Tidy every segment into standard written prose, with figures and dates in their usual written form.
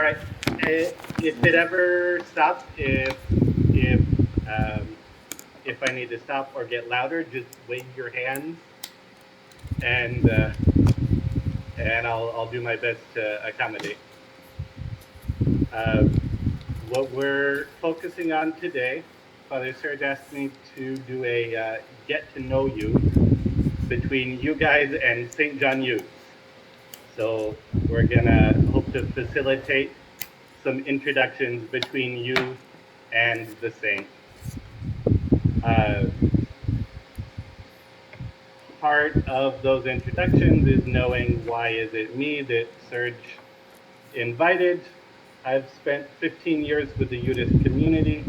All right. If it ever stops, if um, if I need to stop or get louder, just wave your hands, and I'll do my best to accommodate. What we're focusing on today, Father Serge asked me to do a get to know you between you guys and St. John Youth. So we're gonna hope to facilitate some introductions between you and the saint. Part of those introductions is knowing why is it me that Serge invited. I've spent 15 years with the Udist community.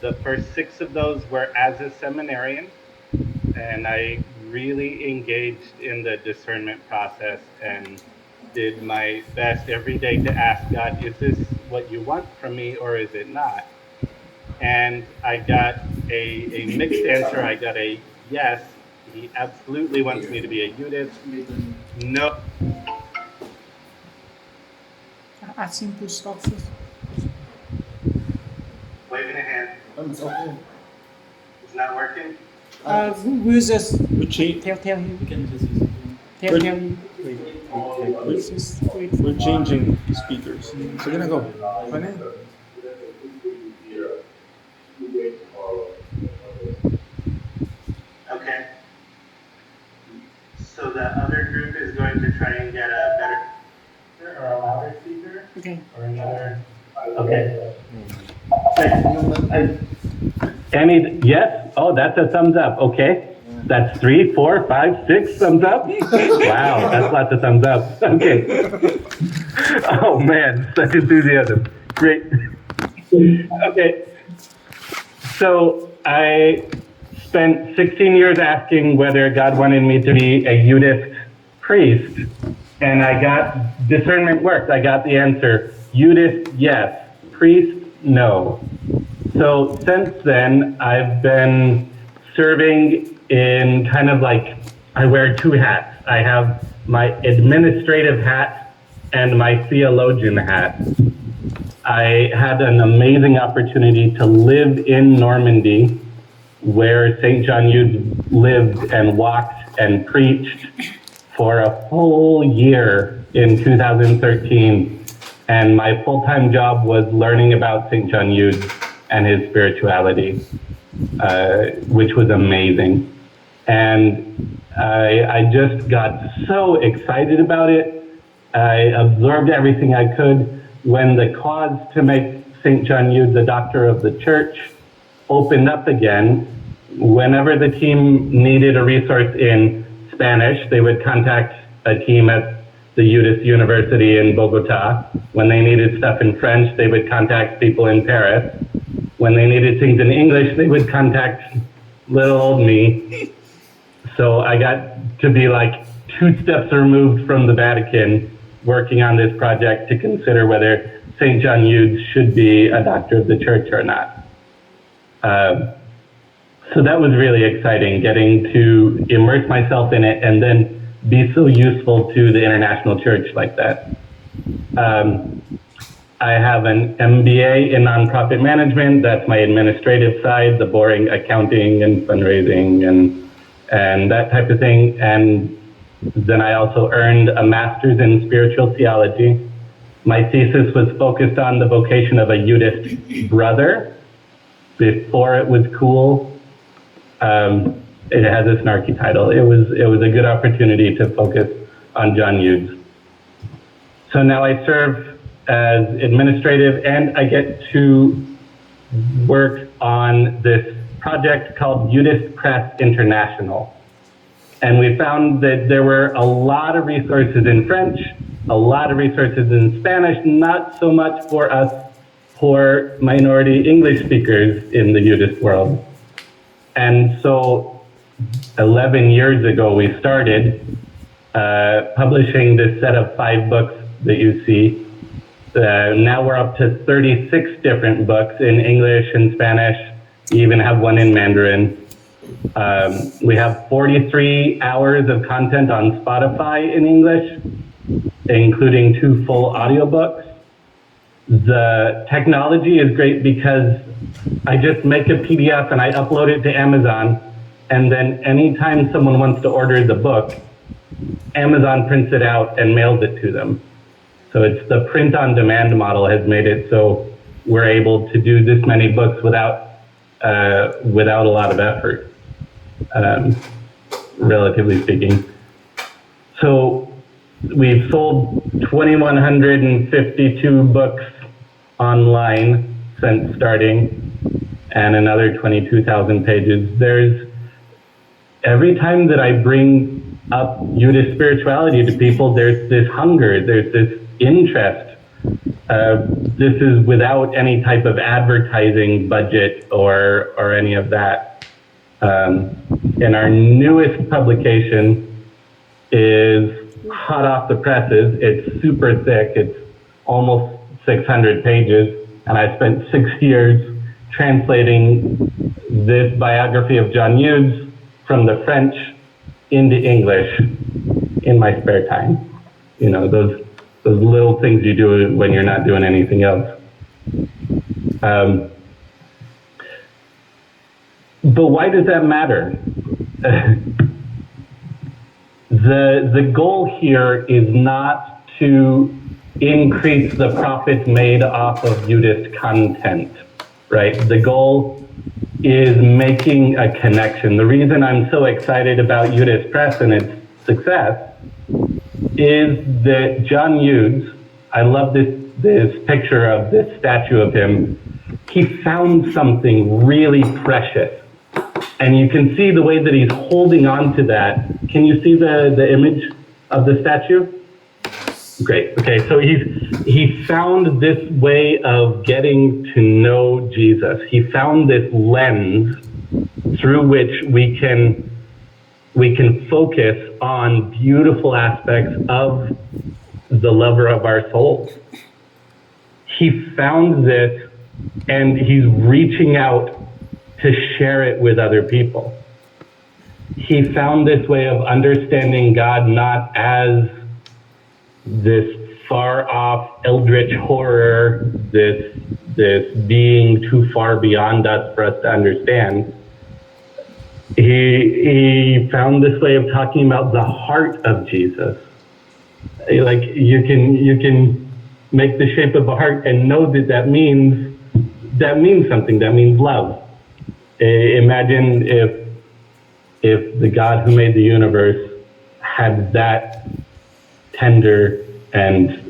The first 6 of those were as a seminarian, and I really engaged in the discernment process and did my best every day to ask God, is this what you want from me or is it not? And I got a mixed answer. I got a yes, he absolutely wants me to be a Udist. No. Ask him to stop first. Waving a hand. It's okay. It's not working? We'll just We're tell him. We can just use it. Tell him. We're changing speakers. Sige na, go. Ano? Okay. So the other group is going to try and get a better or a louder speaker? Okay. Or another? Okay. Annie, yes? Oh, that's a thumbs up. Okay. That's 3, 4, 5, 6 thumbs up? Wow, that's lots of thumbs up. Okay. Oh man, such enthusiasm. Great. Okay. So I spent 16 years asking whether God wanted me to be a Udist priest, and I got discernment worked. I got the answer, Udist, yes. Priest, no. So since then, I've been serving in kind of like, I wear 2 hats. I have my administrative hat and my theologian hat. I had an amazing opportunity to live in Normandy, where St. John Eudes lived and walked and preached for a full year in 2013. And my full-time job was learning about St. John Eudes and his spirituality, which was amazing. And I just got so excited about it. I absorbed everything I could. When the cause to make St. John Eudes a doctor of the church opened up again, whenever the team needed a resource in Spanish, they would contact a team at the Udist University in Bogota. When they needed stuff in French, they would contact people in Paris. When they needed things in English, they would contact little old me. So I got to be like 2 steps removed from the Vatican, working on this project to consider whether St. John Eudes should be a doctor of the church or not. So that was really exciting, getting to immerse myself in it and then be so useful to the international church like that. I have an MBA in nonprofit management. That's my administrative side, the boring accounting and fundraising and that type of thing. And then I also earned a master's in spiritual theology. My thesis was focused on the vocation of a Udist brother before it was cool. It has a snarky title. It was a good opportunity to focus on John Eudes. So now I serve as administrative, and I get to work on this project called Udist Press International. And we found that there were a lot of resources in French, a lot of resources in Spanish, not so much for us poor minority English speakers in the Udist world. And so 11 years ago, we started publishing this set of 5 books that you see. Now we're up to 36 different books in English and Spanish. We even have one in Mandarin. We have 43 hours of content on Spotify in English, including 2 full audiobooks. The technology is great because I just make a PDF and I upload it to Amazon, and then anytime someone wants to order the book, Amazon prints it out and mails it to them. So it's the print-on-demand model has made it so we're able to do this many books without a lot of effort, relatively speaking. So we've sold 2,152 books online since starting, and another 22,000 pages. Every time that I bring up Buddhist spirituality to people, there's this hunger, there's this interest. This is without any type of advertising budget or any of that. And our newest publication is hot off the presses. It's super thick. It's almost 600 pages. And I spent 6 years translating this biography of John Hughes from the French into English in my spare time. You know, those little things you do when you're not doing anything else. But why does that matter? The goal here is not to increase the profits made off of Buddhist content, right? The goal is making a connection. The reason I'm so excited about Buddhist Press and its success is that John Hughes, I love this picture of this statue of him. He found something really precious. And you can see the way that he's holding on to that. Can you see the image of the statue? Great. Okay, so he found this way of getting to know Jesus. He found this lens through which we can focus on beautiful aspects of the lover of our souls. He found this, and he's reaching out to share it with other people. He found this way of understanding God not as this far off eldritch horror, this being too far beyond us for us to understand. He found this way of talking about the heart of Jesus. Like you can make the shape of a heart and know that means something. That means love. Imagine if the God who made the universe had that tender and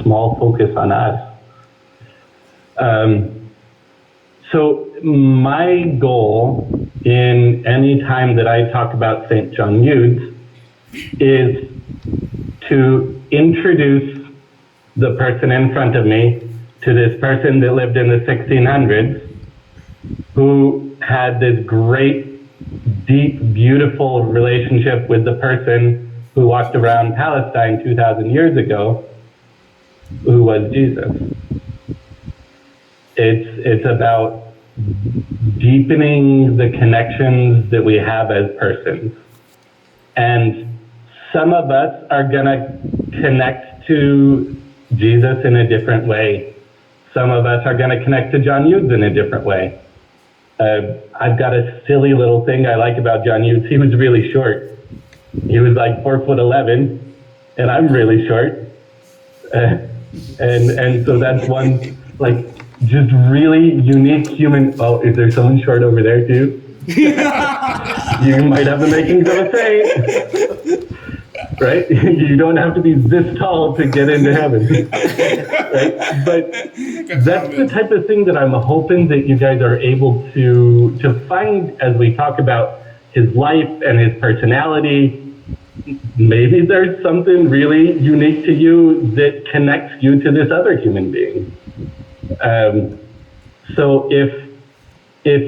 small focus on us. So my goal in any time that I talk about St. John Hughes is to introduce the person in front of me to this person that lived in the 1600s who had this great, deep, beautiful relationship with the person who walked around Palestine 2,000 years ago, who was Jesus. It's about deepening the connections that we have as persons. And some of us are gonna connect to Jesus in a different way. Some of us are gonna connect to John Hughes in a different way. I've got a silly little thing I like about John Hughes. He was really short. He was like 4'11", and I'm really short. And so that's one, like, just really unique human. Oh, is there someone short over there too? You might have the makings of a saint, right? You don't have to be this tall to get into heaven, right? But that's the type of thing that I'm hoping that you guys are able to find as we talk about his life and his personality. Maybe there's something really unique to you that connects you to this other human being. So if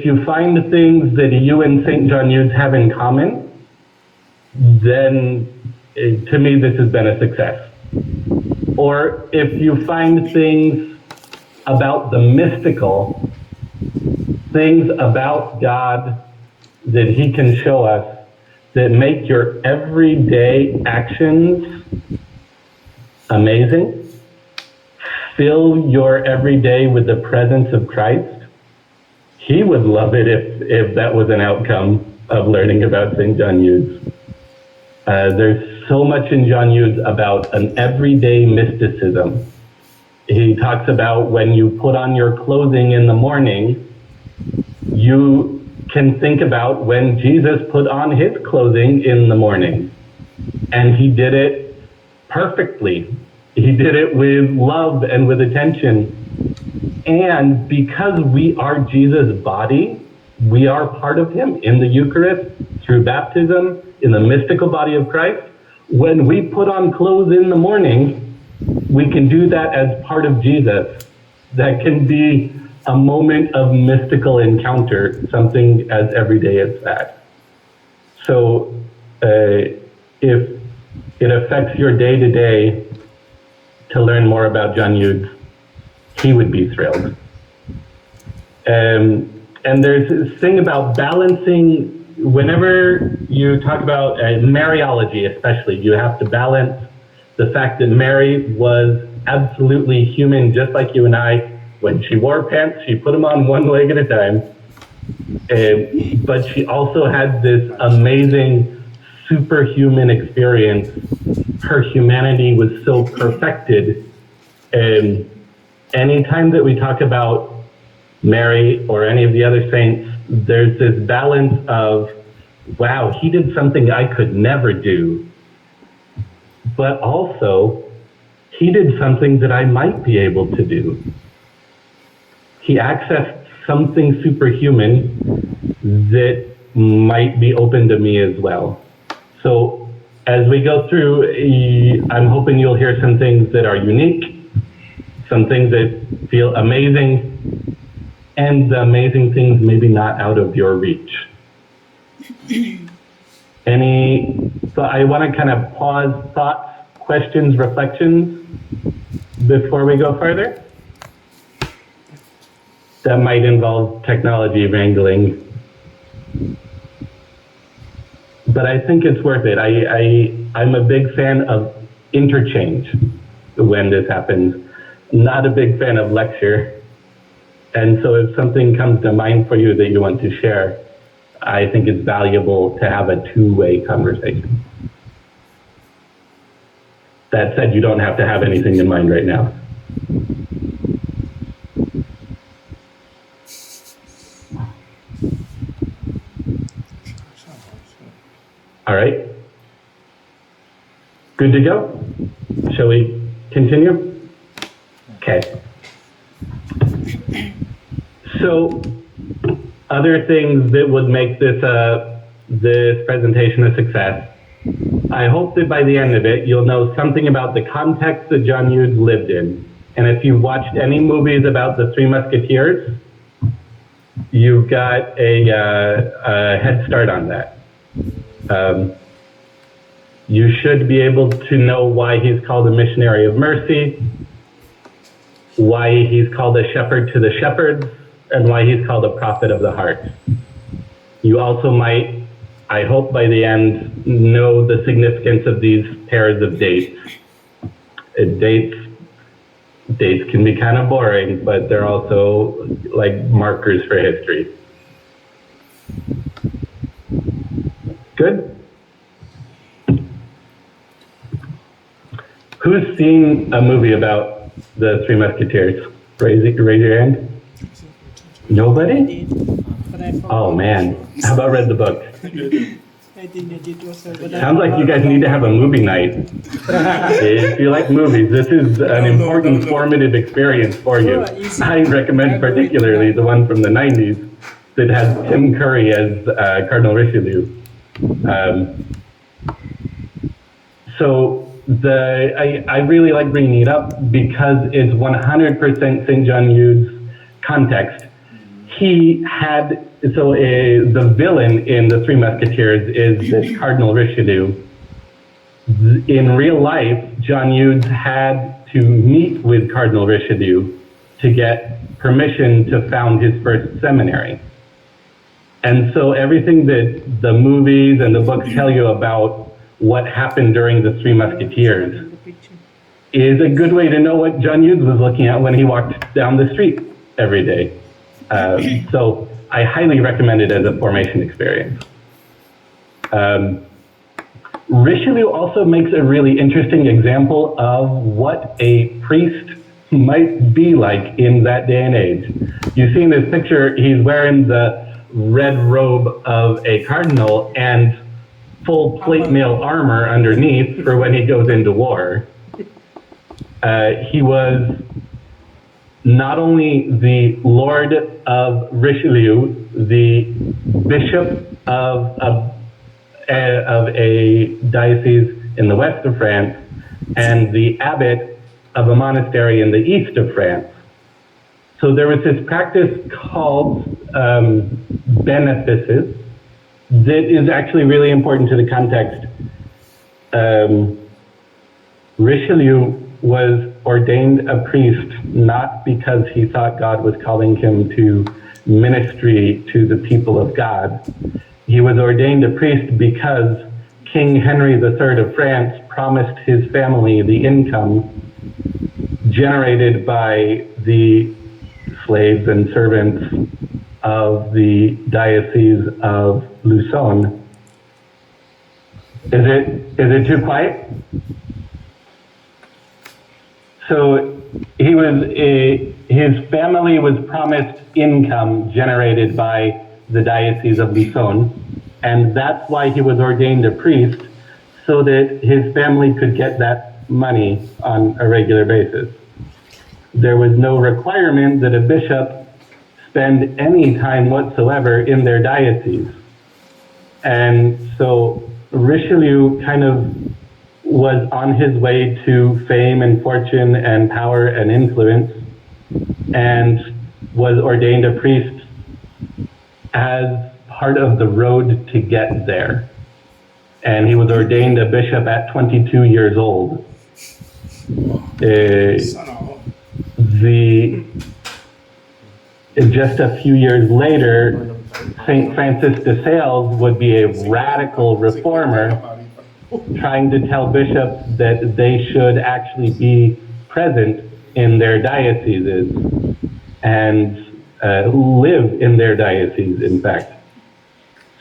you find things that you and St. John Hughes have in common, then to me this has been a success. Or if you find things about the mystical, things about God that he can show us that make your everyday actions amazing, fill your everyday with the presence of Christ, he would love it if that was an outcome of learning about St. John Eudes. There's so much in John Eudes about an everyday mysticism. He talks about when you put on your clothing in the morning, you can think about when Jesus put on his clothing in the morning. And he did it perfectly. He did it with love and with attention. And because we are Jesus' body, we are part of him in the Eucharist, through baptism, in the mystical body of Christ. When we put on clothes in the morning, we can do that as part of Jesus. That can be a moment of mystical encounter, something as everyday as that. So if it affects your day-to-day to learn more about John Eudes, he would be thrilled. And there's this thing about balancing. Whenever you talk about Mariology especially, you have to balance the fact that Mary was absolutely human, just like you and I. When she wore pants, she put them on one leg at a time. But she also had this amazing superhuman experience. Her humanity was so perfected. Anytime that we talk about Mary or any of the other saints, there's this balance of, wow, he did something I could never do. But also, he did something that I might be able to do. He accessed something superhuman that might be open to me as well. So as we go through, I'm hoping you'll hear some things that are unique, some things that feel amazing, and the amazing things maybe not out of your reach. So I want to kind of pause thoughts, questions, reflections before we go further. That might involve technology wrangling. But I think it's worth it. I'm a big fan of interchange when this happens, not a big fan of lecture. And so if something comes to mind for you that you want to share, I think it's valuable to have a two-way conversation. That said, you don't have to have anything in mind right now. All right. Good to go? Shall we continue? Okay. So, other things that would make this presentation a success. I hope that by the end of it, you'll know something about the context that John Eudes lived in. And if you've watched any movies about the Three Musketeers, you've got a head start on that. You should be able to know why he's called a missionary of mercy, why he's called a shepherd to the shepherds, and why he's called a prophet of the heart. You also might, I hope by the end, know the significance of these pairs of dates. Dates can be kind of boring, but they're also like markers for history. Good? Who's seen a movie about the Three Musketeers? Raise your hand. Nobody? But I forgot. Oh man, how about read the book? I think I did also. But Sounds like you guys need to have a movie night. If you like movies, this is an important formative experience for you. I recommend particularly the one from the 90s that has Tim Curry as Cardinal Richelieu. I really like bringing it up because it's 100% St. John Eudes context. He had, the villain in The Three Musketeers is this Cardinal Richelieu. In real life, John Eudes had to meet with Cardinal Richelieu to get permission to found his first seminary. And so everything that the movies and the books tell you about what happened during the Three Musketeers is a good way to know what John Hughes was looking at when he walked down the street every day. So I highly recommend it as a formation experience. Richelieu also makes a really interesting example of what a priest might be like in that day and age. You see in this picture, he's wearing the red robe of a cardinal and full plate mail armor underneath for when he goes into war. He was not only the Lord of Richelieu, the bishop of a diocese in the west of France, and the abbot of a monastery in the east of France. So there was this practice called benefices that is actually really important to the context. Richelieu was ordained a priest not because he thought God was calling him to ministry to the people of God. He was ordained a priest because King Henry III of France promised his family the income generated by the slaves and servants of the Diocese of Lucon. Is it too quiet? So his family was promised income generated by the Diocese of Lucon, and that's why he was ordained a priest, so that his family could get that money on a regular basis. There was no requirement that a bishop spend any time whatsoever in their diocese. And so Richelieu kind of was on his way to fame and fortune and power and influence, and was ordained a priest as part of the road to get there. And he was ordained a bishop at 22 years old. Just a few years later, St. Francis de Sales would be a radical reformer, trying to tell bishops that they should actually be present in their dioceses and live in their diocese, in fact.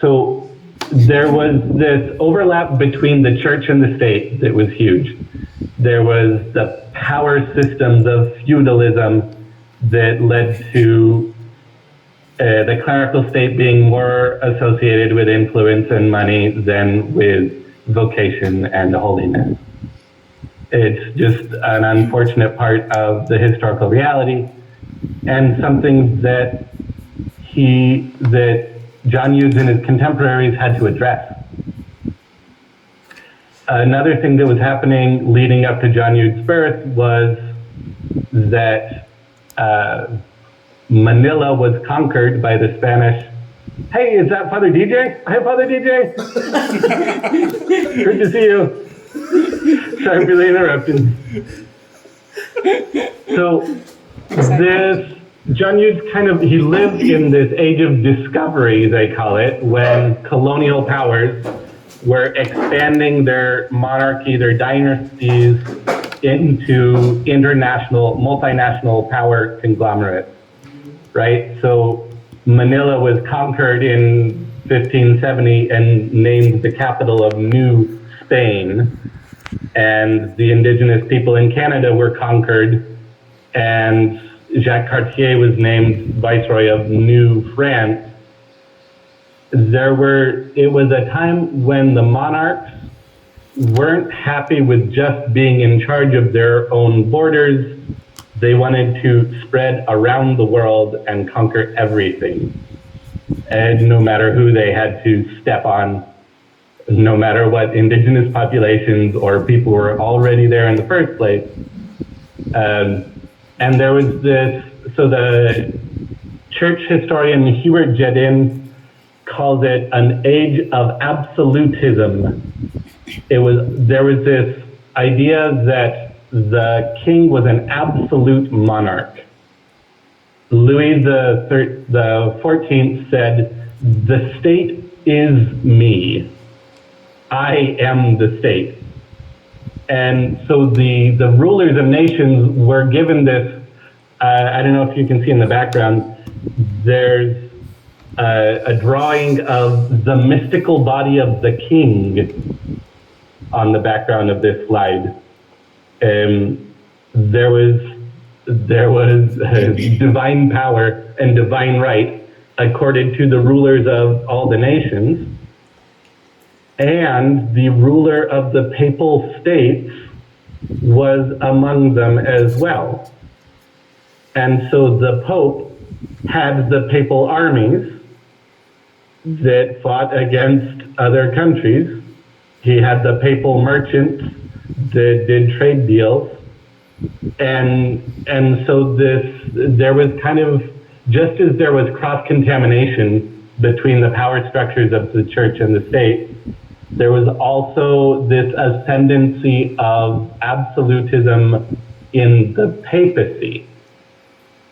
So there was this overlap between the church and the state that was huge. There was the power systems of feudalism that led to the clerical state being more associated with influence and money than with vocation and holiness. It's just an unfortunate part of the historical reality, and something that John Hughes and his contemporaries had to address. Another thing that was happening leading up to John Hughes' birth was that Manila was conquered by the Spanish. Hey, is that Father DJ? Hi, Father DJ. Good to see you. Sorry for the interruption. So John Hughes he lived in this age of discovery, they call it, when colonial powers were expanding their monarchy, their dynasties, into international, multinational power conglomerates, right? So Manila was conquered in 1570 and named the capital of New Spain, and the indigenous people in Canada were conquered, and Jacques Cartier was named Viceroy of New France. It was a time when the monarchs weren't happy with just being in charge of their own borders. They wanted to spread around the world and conquer everything. And no matter who they had to step on, no matter what indigenous populations or people were already there in the first place. And there was so the church historian Hubert Jedin calls it an age of absolutism. There was this idea that the king was an absolute monarch. Louis the 14th said, "The state is me. I am the state." And so the rulers of nations were given this, I don't know if you can see in the background, there's a drawing of the mystical body of the king on the background of this slide. There was divine power and divine right accorded to the rulers of all the nations, and the ruler of the papal states was among them as well. And so the Pope had the papal armies that fought against other countries. He had the papal merchants that did trade deals. And so there was kind of, just as there was cross-contamination between the power structures of the church and the state, there was also this ascendancy of absolutism in the papacy.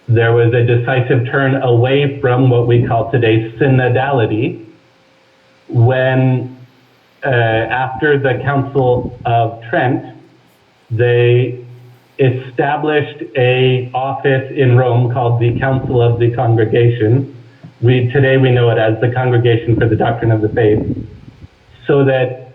There was a decisive turn away from what we call today synodality, when after the Council of Trent, they established an office in Rome called the Council of the Congregation. Today we know it as the Congregation for the Doctrine of the Faith. So that,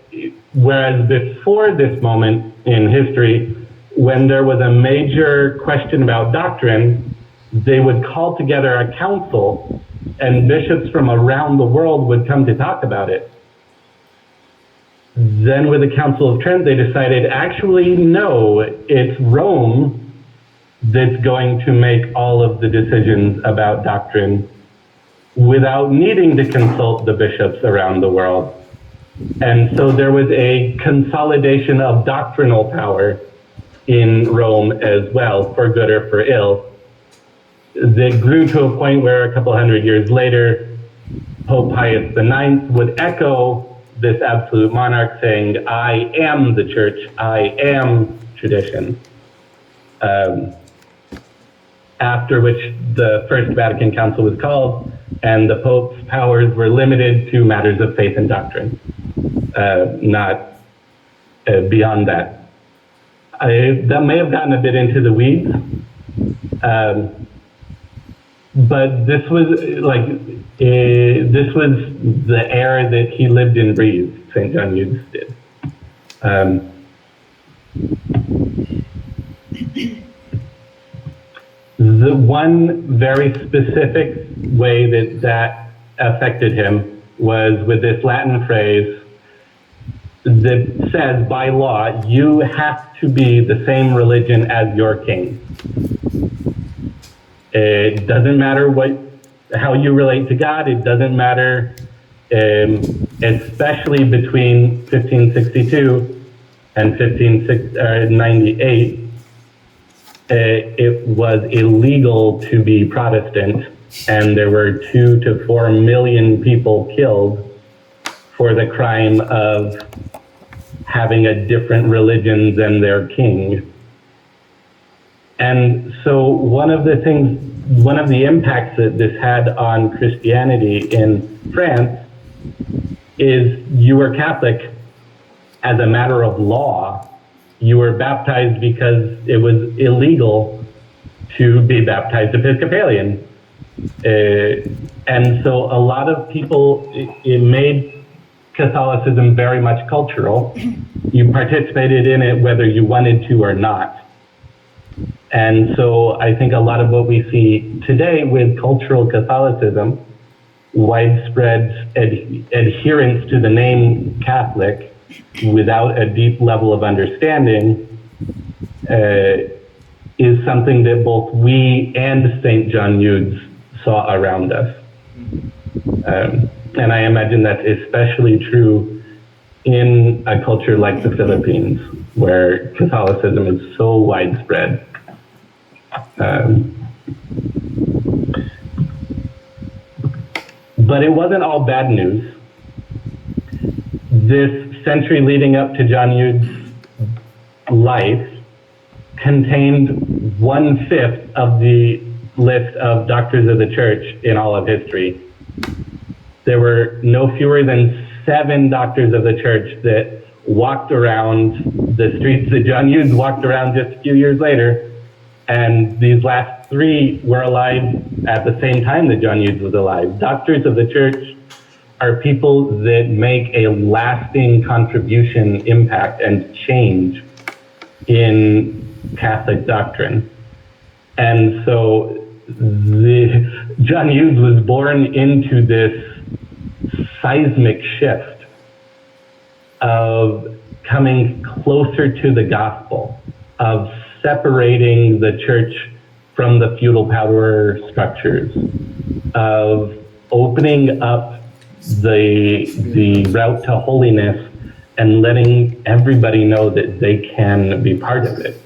whereas before this moment in history, when there was a major question about doctrine, they would call together a council and bishops from around the world would come to talk about it. Then with the Council of Trent, they decided, actually, no, it's Rome that's going to make all of the decisions about doctrine without needing to consult the bishops around the world. And so there was a consolidation of doctrinal power in Rome as well, for good or for ill, that grew to a point where a couple hundred years later, Pope Pius IX would echo this absolute monarch saying, I am the church, I am tradition. After which the First Vatican Council was called, and the Pope's powers were limited to matters of faith and doctrine, not beyond that. That may have gotten a bit into the weeds, but this was the era that he lived and breathed, St. John Eudes did. The one very specific way that affected him was with this Latin phrase that says, by law, you have to be the same religion as your king. It doesn't matter how you relate to God. It doesn't matter, especially between 1562 and 1598. It was illegal to be Protestant, and there were 2 to 4 million people killed for the crime of having a different religion than their king. And so one of the impacts that this had on Christianity in France is you were Catholic as a matter of law. You were baptized because it was illegal to be baptized Episcopalian. And so a lot of people, it made Catholicism very much cultural. You participated in it whether you wanted to or not. And so I think a lot of what we see today with cultural Catholicism, widespread adherence to the name Catholic without a deep level of understanding, is something that both we and St. John Eudes saw around us. And I imagine that's especially true in a culture like the Philippines, where Catholicism is so widespread. But it wasn't all bad news. This century leading up to John Eudes' life contained 1/5 of the list of doctors of the church in all of history. There were no fewer than 7 doctors of the church that walked around the streets that John Hughes walked around just a few years later, and these last three were alive at the same time that John Hughes was alive. Doctors of the church are people that make a lasting contribution, impact, and change in Catholic doctrine. And so John Hughes was born into this seismic shift of coming closer to the gospel, of separating the church from the feudal power structures, of opening up the route to holiness and letting everybody know that they can be part of it.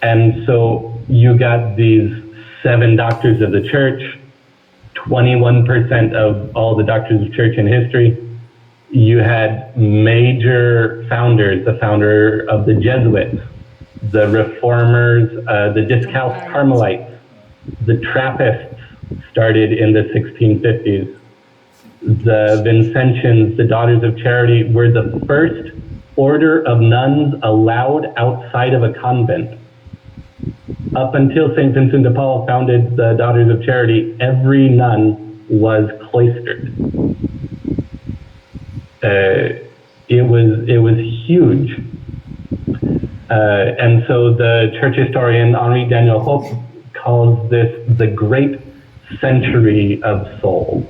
And so you got these 7 doctors of the church, 21% of all the doctors of church in history. You had major founders, the founder of the Jesuits, the Reformers, the Discalced Carmelites, the Trappists started in the 1650s. The Vincentians, the Daughters of Charity, were the first order of nuns allowed outside of a convent. Up until St. Vincent de Paul founded the Daughters of Charity, every nun was cloistered. It was huge. And so the church historian Henri Daniel Hope calls this the great century of souls.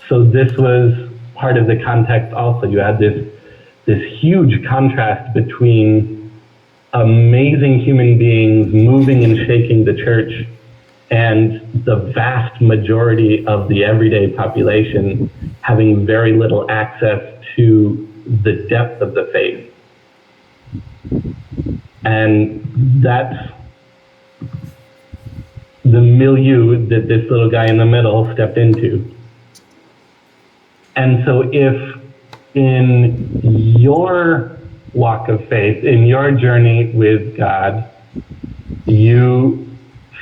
So this was part of the context also. You had this huge contrast between amazing human beings moving and shaking the church and the vast majority of the everyday population having very little access to the depth of the faith. And that's the milieu that this little guy in the middle stepped into. And so if in your walk of faith, in your journey with God, you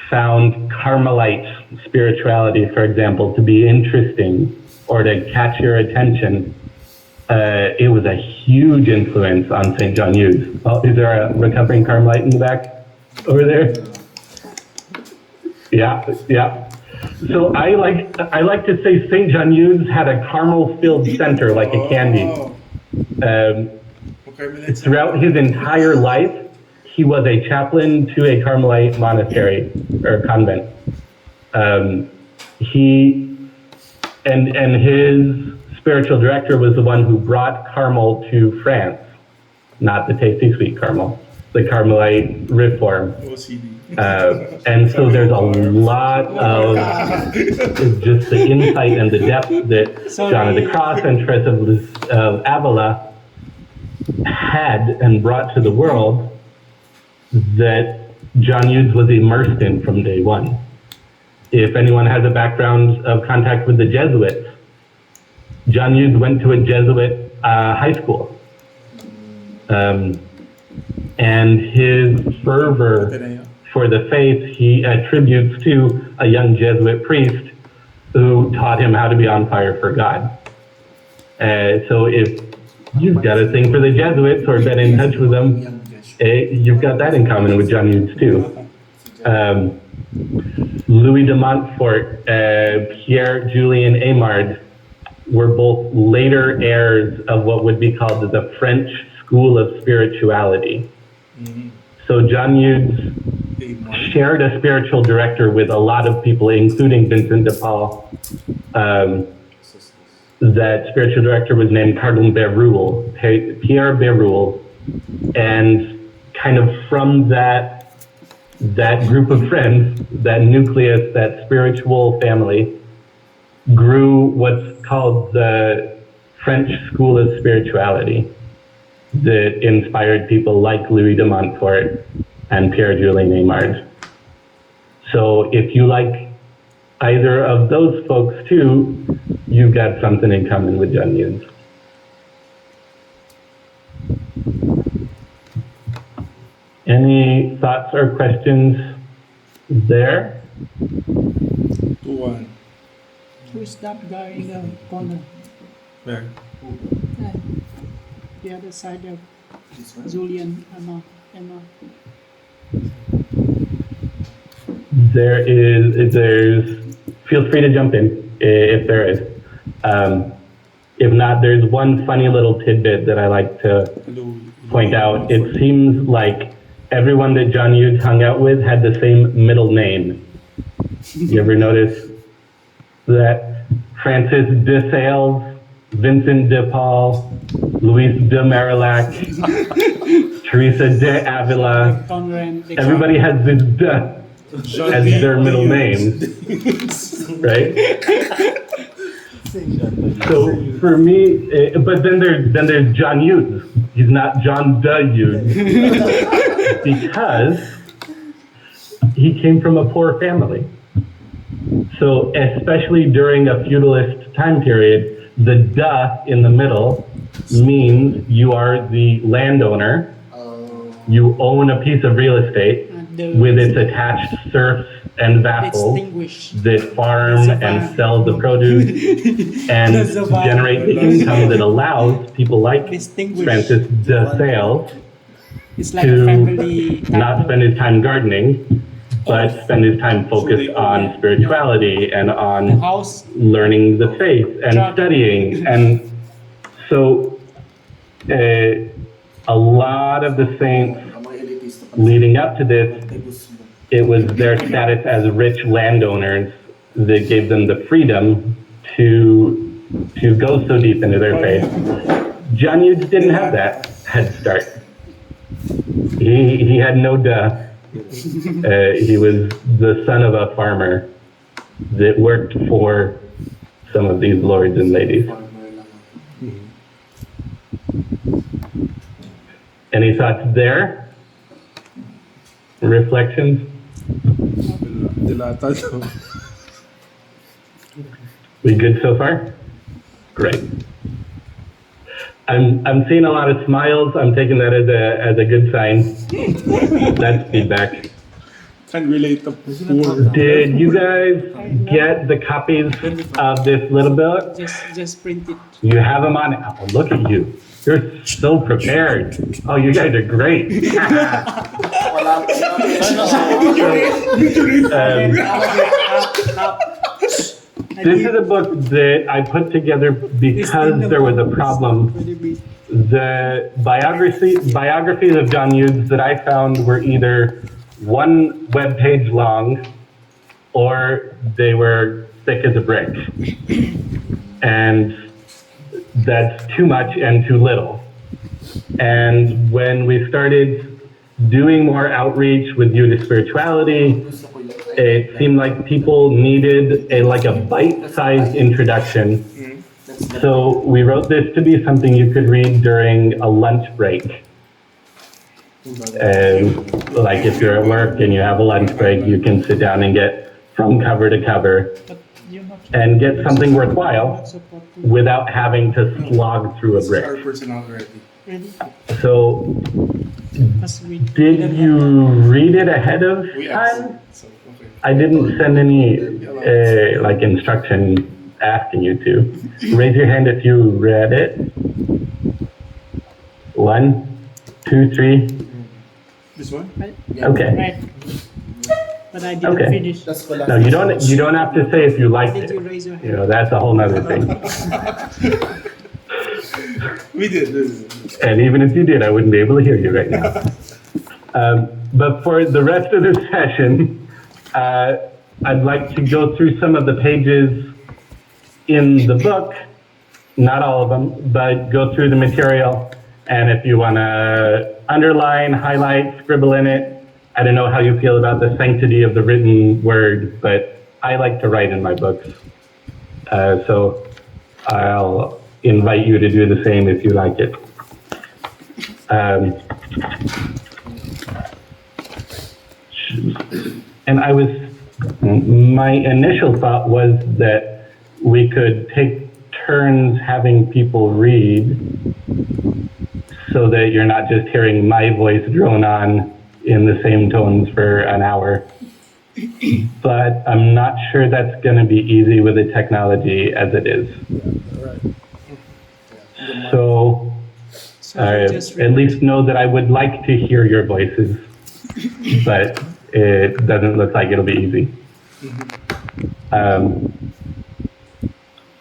found Carmelite spirituality, for example, to be interesting or to catch your attention, it was a huge influence on St. John Hughes. Oh, is there a recovering Carmelite in the back over there? Yeah. So I like to say St. John Hughes had a caramel-filled center like a candy. Throughout his entire life, he was a chaplain to a Carmelite monastery or convent. And his spiritual director was the one who brought Carmel to France, not the tasty sweet Carmel, the Carmelite reform. And so there's a lot of just the insight and the depth that John of the Cross and Teresa of Avila had and brought to the world that John Hughes was immersed in from day one. If anyone has a background of contact with the Jesuits, John Hughes went to a Jesuit high school. And his fervor for the faith he attributes to a young Jesuit priest who taught him how to be on fire for God. So if you've got a thing for the Jesuits or been in touch with them, you've got that in common with John Hughes too. Louis de Montfort, Pierre Julien Aymard were both later heirs of what would be called the French School of Spirituality. Mm-hmm. So John Hughes shared a spiritual director with a lot of people, including Vincent de Paul. That spiritual director was named Cardinal Bérulle, Pierre Bérulle. And kind of from that group of friends, that nucleus, that spiritual family, grew what's called the French School of Spirituality that inspired people like Louis de Montfort and Pierre Julien Aymard. So if you like either of those folks too, you've got something in common with John Hughes. Any thoughts or questions there? One. Who is that guy in the corner? There. the other side of This one. Julian, Emma. There's, feel free to jump in if there is. If not, there's one funny little tidbit that I like to Hello. point out. It seems like everyone that John Hughes hung out with had the same middle name. You ever notice that? Francis de Sales, Vincent de Paul, Luis de Marillac, Teresa de Avila. Conrad, the Everybody has this de as their middle names, right? So for me, but then there's John Hughes. He's not John de Hughes because he came from a poor family. So especially during a feudalist time period, the "de" in the middle means you are the landowner. You own a piece of real estate with its attached serfs and vassals distinguished. that farm and sell the produce and generate the income that allows people like Distinguished. Francis de Sales It's like a to family. not spend his time gardening, but spend his time focused on spirituality and The on house. learning the faith and studying. And so a lot of the saints leading up to this, it was their status as rich landowners that gave them the freedom to go so deep into their faith. John Hughes didn't have that head start. He had no duh. He was the son of a farmer that worked for some of these lords and ladies. Any thoughts there? Reflections? Dilata daw. We good so far? Great. I'm seeing a lot of smiles. I'm taking that as a good sign. That's feedback. Can relate to poor. Did you guys get the copies of this little book? Just print it. You have them on. Oh, look at you. You're so prepared. Oh, you guys are great. This is a book that I put together because there was a problem. The biographies of John Hughes that I found were either one web page long or they were thick as a brick. And that's too much and too little. And when we started doing more outreach with You to Spirituality, it seemed like people needed a bite-sized introduction. So we wrote this to be something you could read during a lunch break. And like if you're at work and you have a lunch break, you can sit down and get from cover to cover But you're not. and get something worthwhile Not supporting. without having to slog through a This is our brick. personal already. Really? So Because we did you read it ahead of We asked. time? So, okay. I didn't send any instruction asking you to. Raise your hand if you read it. 1, 2, 3. This one? Okay. Right. But I didn't Okay. finish. No, you don't have to say if you liked Did you it. raise your You hand? know, that's a whole nother thing. We did. And even if you did, I wouldn't be able to hear you right now. But for the rest of the session, I'd like to go through some of the pages in the book, not all of them, but go through the material. And if you want to underline, highlight, scribble in it, I don't know how you feel about the sanctity of the written word, but I like to write in my books. So I'll invite you to do the same if you like it. And my initial thought was that we could take turns having people read so that you're not just hearing my voice drone on in the same tones for an hour. But I'm not sure that's going to be easy with the technology as it is. So So you just At least know that I would like to hear your voices, but it doesn't look like it'll be easy.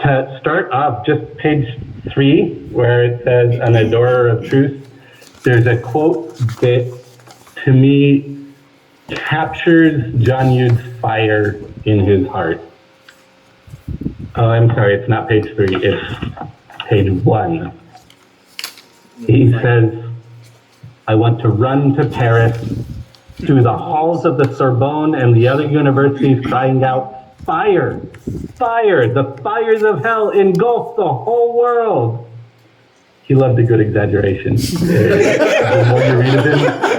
To start off, just page 3, where it says, an adorer of truth, there's a quote that, to me, captures John Yude's fire in his heart. Oh, I'm sorry, it's not page 3, it's page 1. He says, I want to run to Paris through the halls of the Sorbonne and the other universities crying out, fire, fire, the fires of hell engulf the whole world. He loved a good exaggeration. The more you read of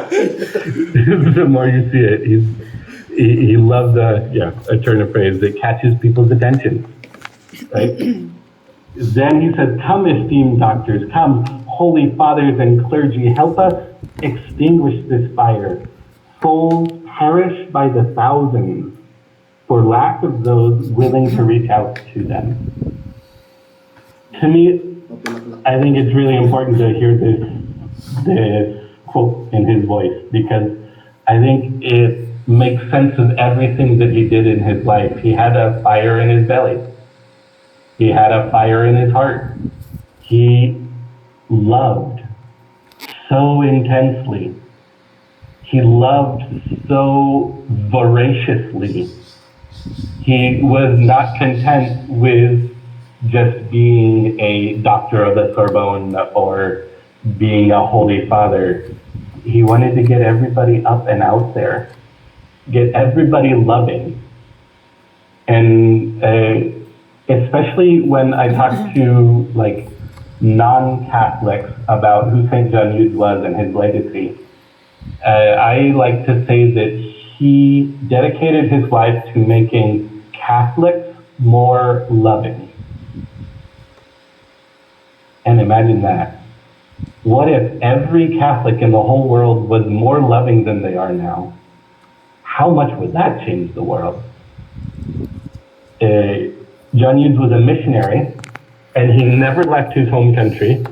him, the more you see it. He loved a turn of phrase that catches people's attention. Right? Then he says, come, esteemed doctors, come, holy fathers and clergy, help us extinguish this fire. Souls perish by the thousands for lack of those willing to reach out to them. To me, I think it's really important to hear this quote in his voice, because I think it makes sense of everything that he did in his life. He had a fire in his belly. He had a fire in his heart. He loved so intensely. He loved so voraciously. He was not content with just being a doctor of the Sorbonne or being a holy father. He wanted to get everybody up and out there, get everybody loving. And especially when I talk to like non-Catholics about who St. John Eudes was and his legacy, I like to say that he dedicated his life to making Catholics more loving. And imagine that. What if every Catholic in the whole world was more loving than they are now? How much would that change the world? John Eudes was a missionary, and he never left his home country,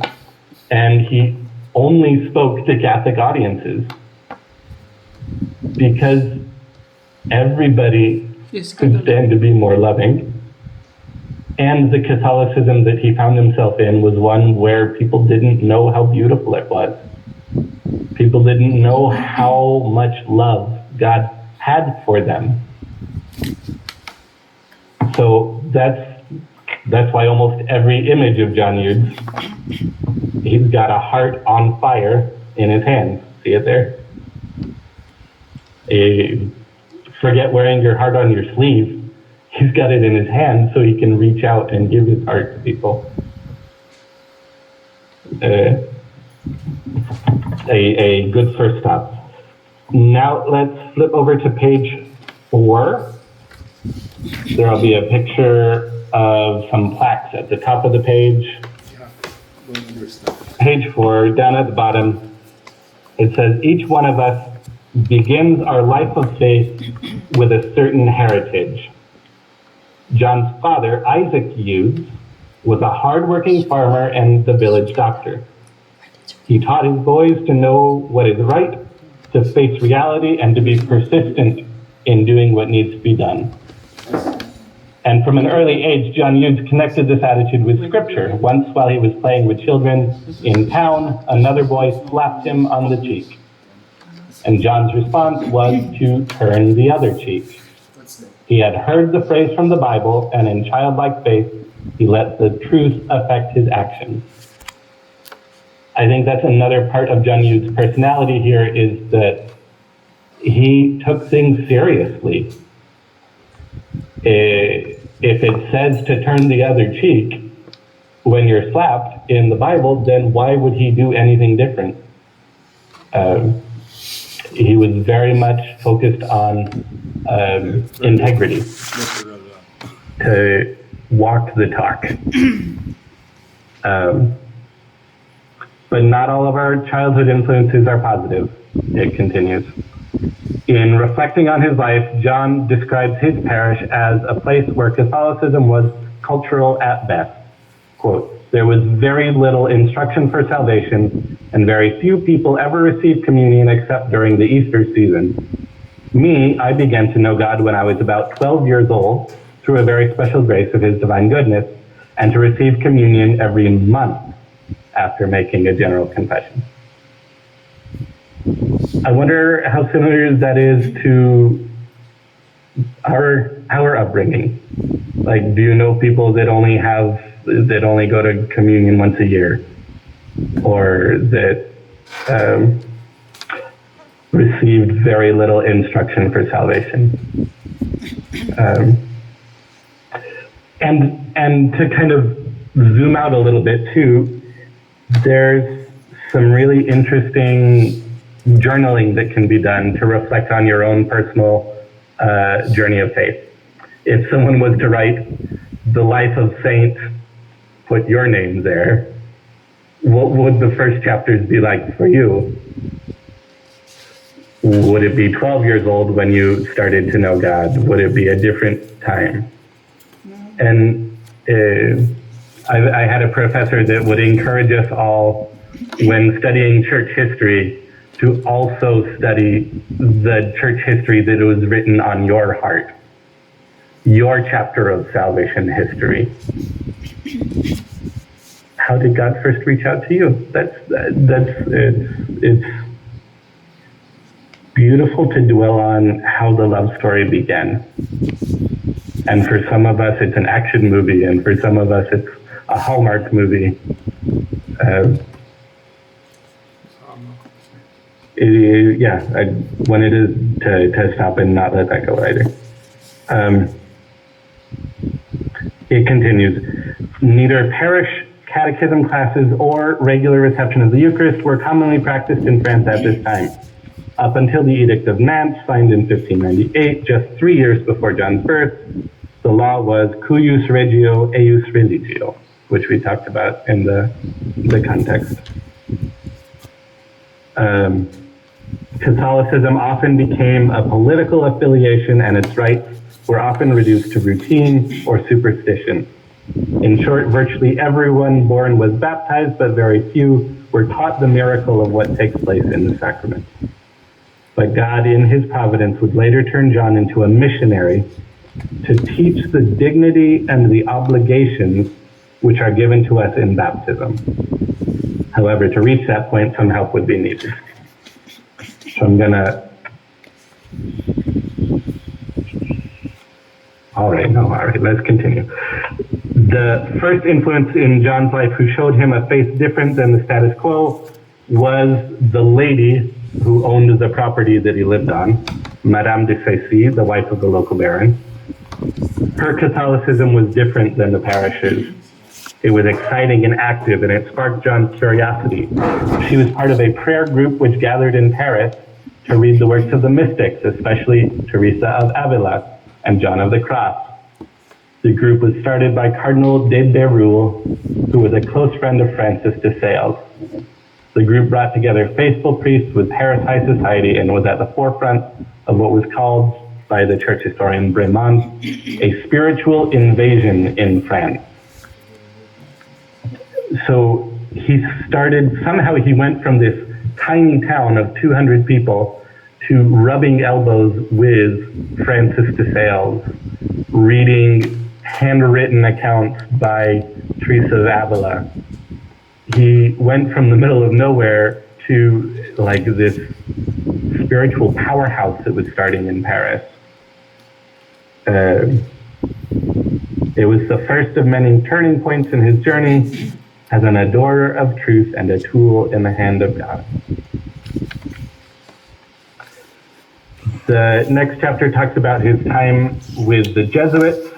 and he only spoke to Catholic audiences because everybody could stand to be more loving. And the Catholicism that he found himself in was one where people didn't know how beautiful it was. People didn't know how much love God had for them. So that's why almost every image of John Eudes, he's got a heart on fire in his hands. See it there? Forget wearing your heart on your sleeve. He's got it in his hand so he can reach out and give his heart to people. A good first stop. Now let's flip over to page 4. There'll be a picture of some plaques at the top of the page. Page 4, down at the bottom, it says, each one of us begins our life of faith with a certain heritage. John's father, Isaac Eudes, was a hard-working farmer and the village doctor. He taught his boys to know what is right, to face reality, and to be persistent in doing what needs to be done. And from an early age, John Eudes connected this attitude with Scripture. Once, while he was playing with children in town, another boy slapped him on the cheek. And John's response was to turn the other cheek. He had heard the phrase from the Bible, and in childlike faith, he let the truth affect his actions. I think that's another part of John Eudes' personality here, is that he took things seriously. If it says to turn the other cheek when you're slapped in the Bible, then why would he do anything different? He was very much focused on integrity, to walk the talk. But not all of our childhood influences are positive, it continues. In reflecting on his life, John describes his parish as a place where Catholicism was cultural at best. Quote, There was very little instruction for salvation, and very few people ever received communion except during the Easter season. Me, I began to know God when I was about 12 years old through a very special grace of His divine goodness, and to receive communion every month after making a general confession. I wonder how similar that is to our upbringing. Like, do you know people that only go to communion once a year, or that received very little instruction for salvation? And to kind of zoom out a little bit too, there's some really interesting journaling that can be done to reflect on your own personal journey of faith. If someone was to write the life of Saint, put your name there, what would the first chapters be like for you? Would it be 12 years old when you started to know God? Would it be a different time? And I had a professor that would encourage us all, when studying church history, to also study the church history that was written on your heart, your chapter of salvation history. How did God first reach out to you? It's beautiful to dwell on how the love story began. And for some of us, it's an action movie, and for some of us, it's a Hallmark movie. I wanted to stop and not let that go either. It continues. Neither parish catechism classes or regular reception of the Eucharist were commonly practiced in France at this time. Up until the Edict of Nantes, signed in 1598, just 3 years before John's birth, the law was cuius regio eius religio, which we talked about in the context. Catholicism often became a political affiliation, and its rites were often reduced to routine or superstition. In short, virtually everyone born was baptized, but very few were taught the miracle of what takes place in the sacrament. But God, in His providence, would later turn John into a missionary to teach the dignity and the obligations which are given to us in baptism. However, to reach that point, some help would be needed. So I'm gonna... All right, let's continue. The first influence in John's life who showed him a faith different than the status quo was the lady who owned the property that he lived on, Madame de Sacy, the wife of the local baron. Her Catholicism was different than the parish's. It was exciting and active, and it sparked John's curiosity. She was part of a prayer group which gathered in Paris to read the works of the mystics, especially Teresa of Avila and John of the Cross. The group was started by Cardinal de Bérulle, who was a close friend of Francis de Sales. The group brought together faithful priests with Paris high society and was at the forefront of what was called, by the church historian Bremond, a spiritual invasion in France. So somehow he went from this tiny town of 200 people to rubbing elbows with Francis de Sales, reading handwritten accounts by Teresa of Avila. He went from the middle of nowhere to like this spiritual powerhouse that was starting in Paris. It was the first of many turning points in his journey as an adorer of truth and a tool in the hand of God. The next chapter talks about his time with the Jesuits.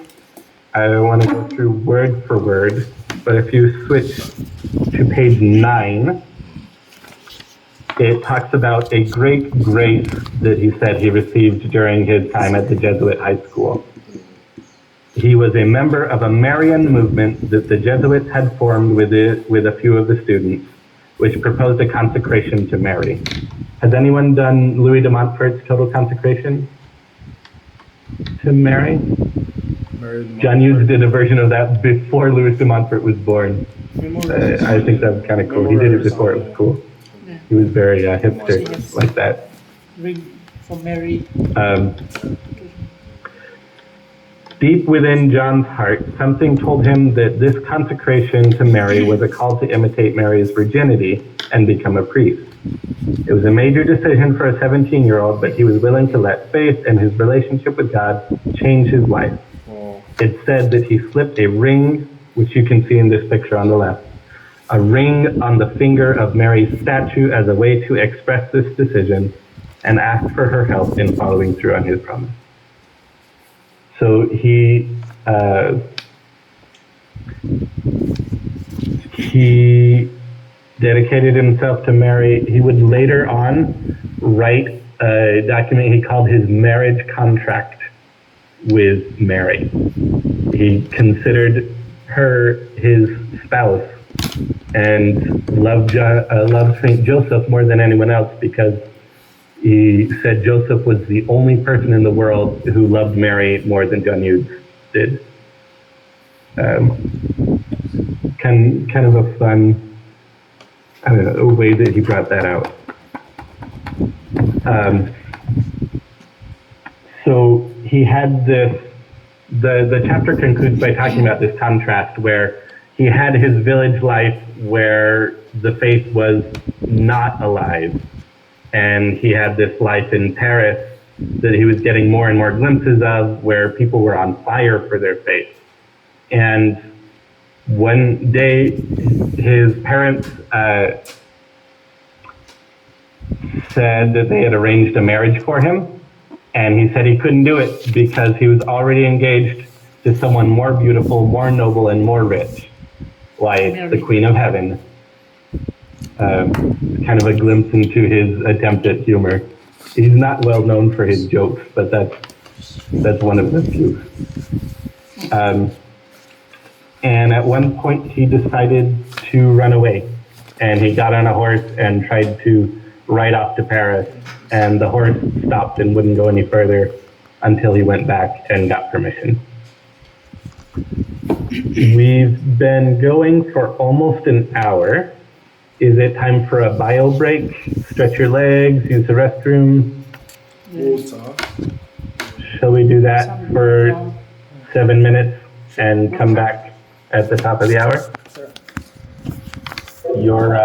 I want to go through word for word, but if you switch to page 9, it talks about a great grace that he said he received during his time at the Jesuit high school. He was a member of a Marian movement that the Jesuits had formed with a few of the students, which proposed a consecration to Mary. Has anyone done Louis de Montfort's total consecration to Mary? Married John Hughes did a version of that before Louis de Montfort was born. I think that was kind of cool. He did it before it was cool. Yeah. He was very hipster like that. Ring for Mary. Deep within John's heart, something told him that this consecration to Mary was a call to imitate Mary's virginity and become a priest. It was a major decision for a 17-year-old, but he was willing to let faith and his relationship with God change his life. It's said that he slipped a ring, which you can see in this picture on the left, a ring on the finger of Mary's statue as a way to express this decision and ask for her help in following through on his promise. So he dedicated himself to Mary. He would later on write a document he called his marriage contract with Mary. He considered her his spouse and loved Saint Joseph more than anyone else because he said Joseph was the only person in the world who loved Mary more than John Hughes did. Kind of a fun, I don't know, a way that he brought that out. So he had this, the chapter concludes by talking about this contrast where he had his village life where the faith was not alive. And he had this life in Paris that he was getting more and more glimpses of where people were on fire for their faith. And one day, his parents said that they had arranged a marriage for him. And he said he couldn't do it because he was already engaged to someone more beautiful, more noble, and more rich, like the Queen of Heaven. Kind of a glimpse into his attempt at humor. He's not well known for his jokes, but that's one of the few. And at one point he decided to run away, and he got on a horse and tried to ride off to Paris, and the horse stopped and wouldn't go any further until he went back and got permission. We've been going for almost an hour. Is it time for a bio break? Stretch your legs, use the restroom. Shall we do that for 7 minutes and come back at the top of the hour? Your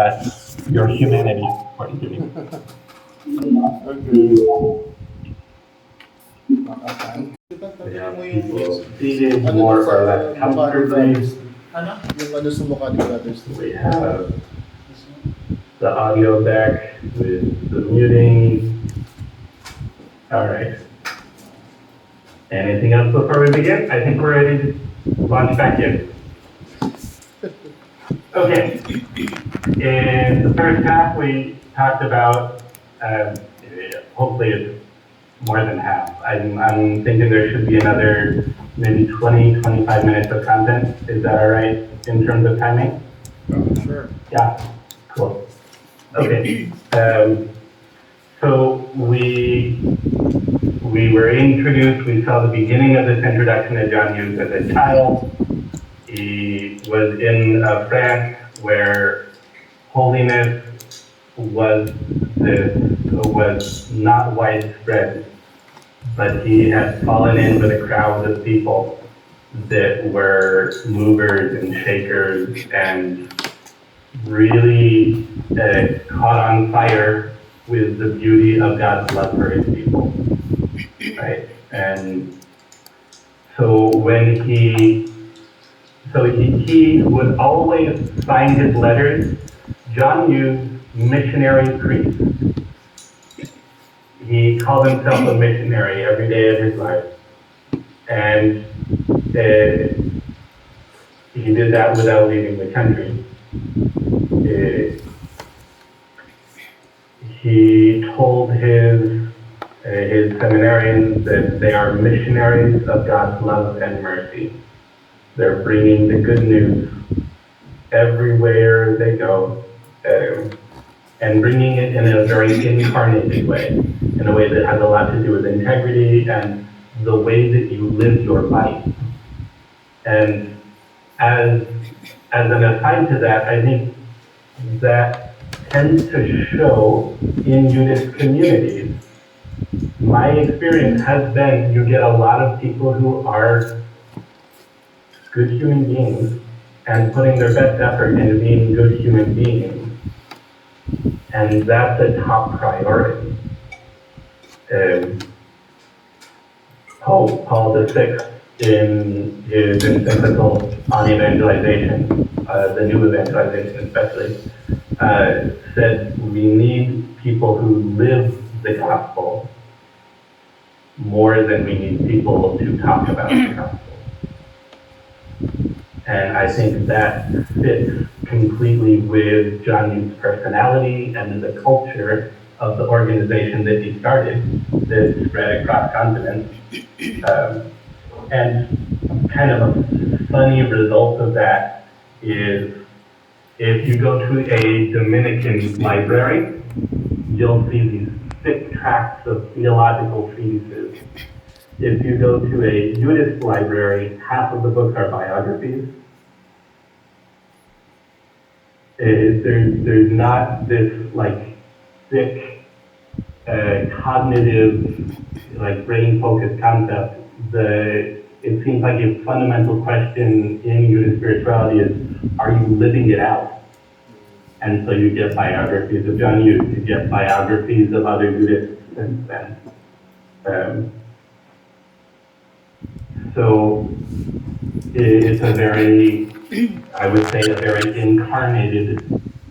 humanity. Seated more or less comfortably. We have the audio back with the muting. All right. Anything else before we begin? I think we're ready to launch back in. Okay. In the first half, we talked about, hopefully it's more than half. I'm thinking there should be another maybe 20, 25 minutes of content. Is that all right in terms of timing? Sure. Yeah, cool. Okay. So we were introduced, we saw the beginning of this introduction to John Hughes as a child. He was in France where holiness was not widespread, but he had fallen in with a crowd of people that were movers and shakers and really caught on fire with the beauty of God's love for his people, right? And so when he would always sign his letters, John Hughes, missionary priest. He called himself a missionary every day of his life. And he did that without leaving the country. He told his seminarians that they are missionaries of God's love and mercy. They're bringing the good news everywhere they go, and bringing it in a very incarnated way, in a way that has a lot to do with integrity and the way that you live your life. And as an aside to that, I think that tends to show in Yiddish communities. My experience has been you get a lot of people who are good human beings and putting their best effort into being good human beings. And that's a top priority. Paul VI, in his encyclical on evangelization, the new evangelization especially, said we need people who live the gospel more than we need people to talk about the gospel. And I think that fits completely with John Newt's personality and the culture of the organization that he started that spread across continents. And kind of a funny result of that is if you go to a Dominican library, you'll see these thick tracts of theological treatises. If you go to a Buddhist library, half of the books are biographies. There's not this like thick cognitive, like brain-focused concept. It seems like a fundamental question in Buddhist spirituality is, are you living it out? And so you get biographies of John Newt, you get biographies of other Buddhists since then. So it's a very, I would say, a very incarnated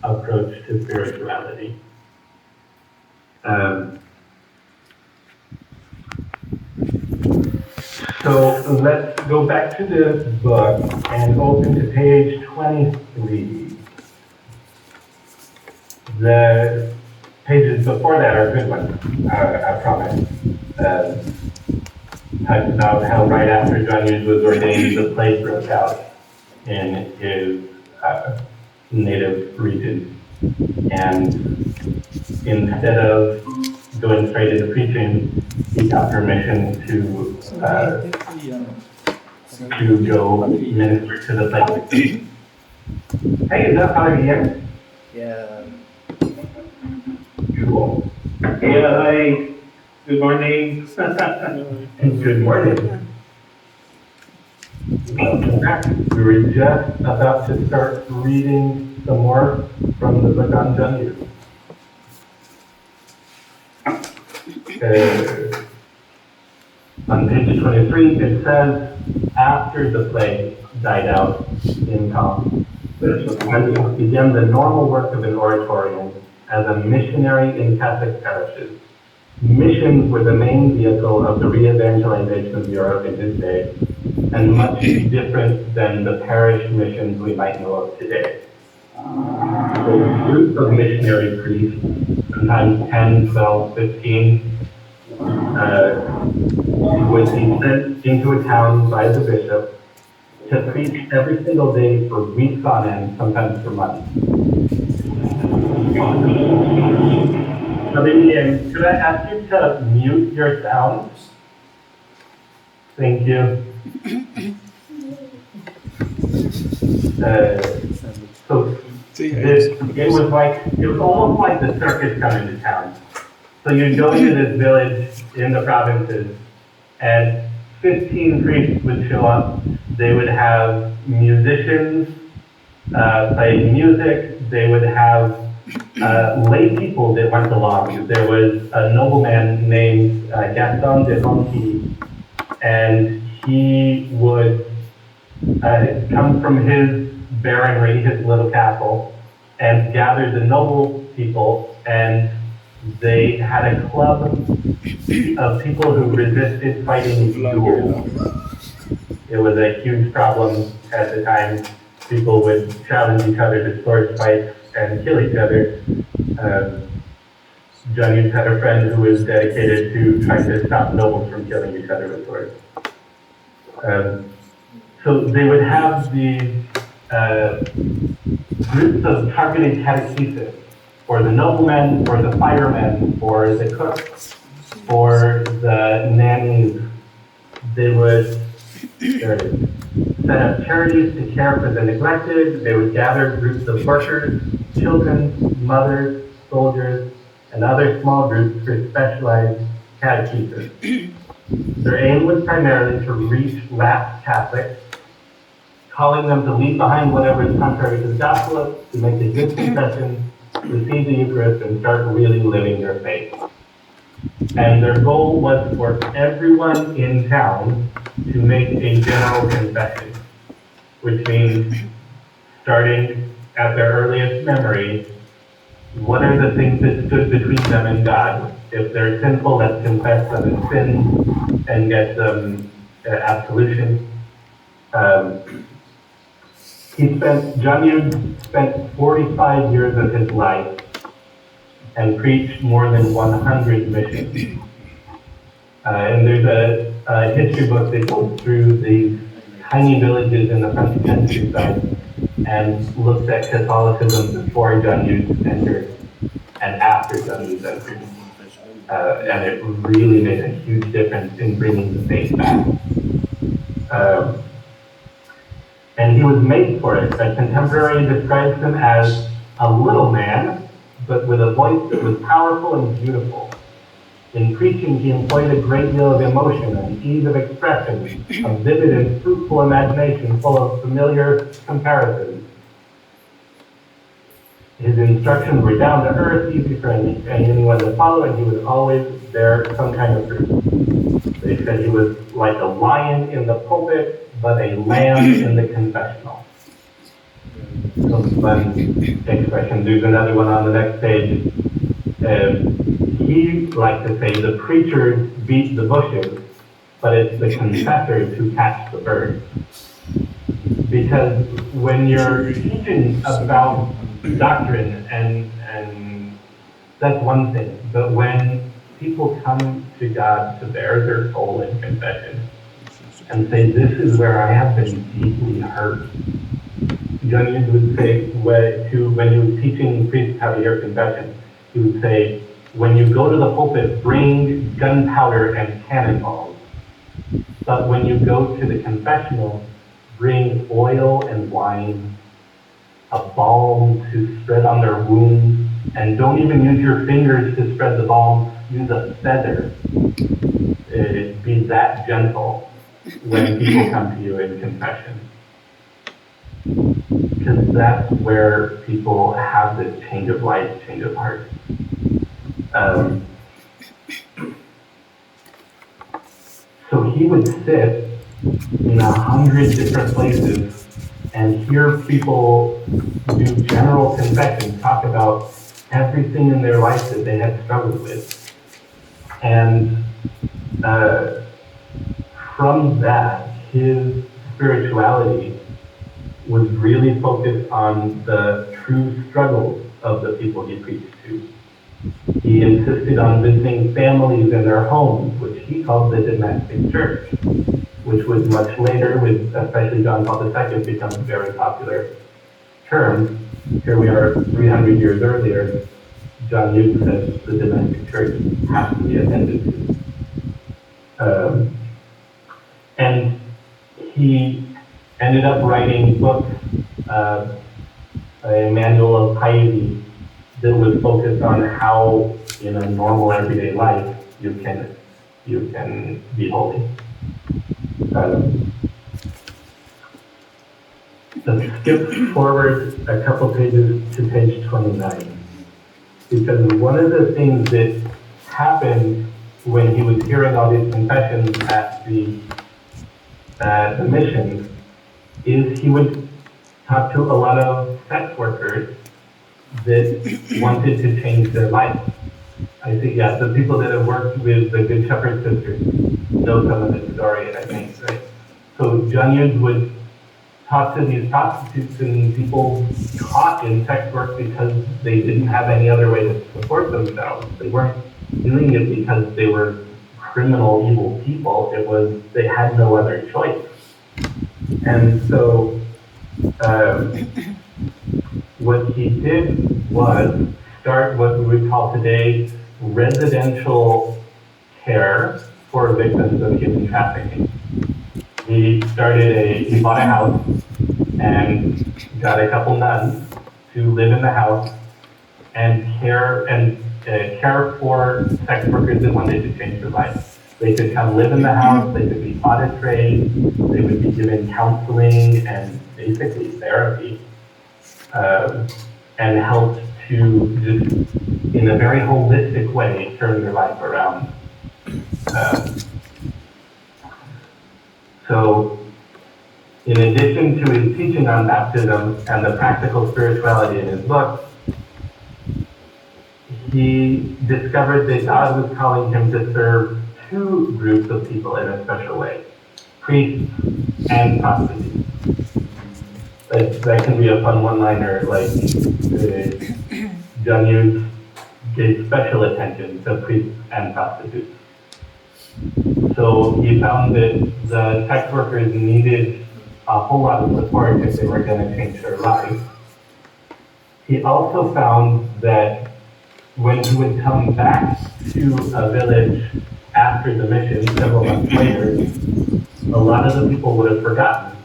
approach to spirituality. So let's go back to the book and open to page 23. The pages before that are good ones, I promise. Talks about how right after John Newt was ordained, the plague broke out in his native region. And instead of going straight into preaching, he got permission to go minister to the plague. Hey, is that Father Guillermo? Yeah. Cool. Yeah, hi. Good morning. Good morning. Welcome back. We were just about to start reading some more from the book on John Newt. On page 23, it says, after the plague died out in Tom, John began the normal work of an oratorian as a missionary in Catholic parishes. Missions were the main vehicle of the re-evangelization of Europe in his day, and much different than the parish missions we might know of today. So a group of missionary priests, sometimes 10, 12, 15, would be sent into a town by the bishop to preach every single day for weeks on end, sometimes for months. Lillian, could I ask you to mute your sound? Thank you. So it was almost like the circus coming to town. So you'd go into this village in the provinces, and 15 priests would show up. They would have musicians playing music. They would have lay people that went along. There was a nobleman named Gaston de Ronquilly, and he would come from his baronry, his little castle, and gather the noble people, and they had a club of people who resisted fighting duels. It was a huge problem at the time. People would challenge each other to sword fights and kill each other. John Newt had a friend who was dedicated to trying to stop nobles from killing each other with swords. So they would have these groups of targeted catechesis for the noblemen, for the firemen, for the cooks, for the nannies. They would, there it is. set up charities to care for the neglected. They would gather groups of workers, children, mothers, soldiers, and other small groups for specialized catechesis. Their aim was primarily to reach lapsed Catholics, calling them to leave behind whatever is contrary to the gospel, to make a good confession, receive the Eucharist, and start really living their faith. And their goal was for everyone in town to make a general confession, which means starting at their earliest memory, what are the things that stood between them and God? If they're sinful, let's confess them as sin and get them absolution. John Eudes spent 45 years of his life and preached more than 100 missions. And there's a history book that goes through these tiny villages in the French countryside and looks at Catholicism before John Eudes entered and after John Eudes entered. And it really made a huge difference in bringing the faith back. And he was made for it. A contemporary describes him as a little man, but with a voice that was powerful and beautiful. In preaching, he employed a great deal of emotion and ease of expression, a vivid and fruitful imagination full of familiar comparisons. His instructions were down to earth, easy for anyone to follow, and he was always bear some kind of fruit. They said he was like a lion in the pulpit, but a lamb in the confessional. Some fun expression. There's another one on the next page. He liked to say the preachers beat the bushes, but it's the confessors who catch the birds. Because when you're teaching about doctrine and that's one thing, but when people come to God to bear their soul in confession and say, this is where I have been deeply hurt. John Eudes would say, when he was teaching priests how to hear confession, he would say, when you go to the pulpit, bring gunpowder and cannonballs. But when you go to the confessional, bring oil and wine, a balm to spread on their wounds, and don't even use your fingers to spread the balm, use a feather. Be that gentle when people come to you in confession. Because that's where people have this change of life, change of heart. So he would sit in 100 different places and hear people do general confession, talk about everything in their life that they had struggled with. And from that, his spirituality was really focused on the true struggles of the people he preached to. He insisted on visiting families in their homes, which he called the domestic church, which was much later, with especially John Paul II, becomes a very popular term. Here we are 300 years earlier. John Eudes says the domestic church has to be attended to. And he ended up writing books, a manual of piety that was focused on how, in a normal everyday life, you can be holy. Let's skip forward a couple pages to page 29, because one of the things that happened when he was hearing all these confessions at the mission is he would talk to a lot of sex workers that wanted to change their life. I think, yeah, the people that have worked with the Good Shepherd Sisters know some of this story, I think, right? So John Eudes would talk to these prostitutes and people caught in sex work because they didn't have any other way to support themselves. They weren't doing it because they were criminal, evil people. It was, they had no other choice. And so, what he did was start what we would call today residential care for victims of human trafficking. he bought a house and got a couple nuns to live in the house and care for sex workers that wanted to change their life. They could come live in the house, they could be taught a trade, they would be given counseling and basically therapy, and helped to just, in a very holistic way, turn their life around. So, in addition to his teaching on baptism and the practical spirituality in his book, he discovered that God was calling him to serve two groups of people in a special way, priests and prostitutes. That can be a fun one-liner, like John Hughes gave special attention to priests and prostitutes. So he found that the sex workers needed a whole lot of support if they were going to change their lives. He also found that when he would come back to a village after the mission, several months later, a lot of the people would have forgotten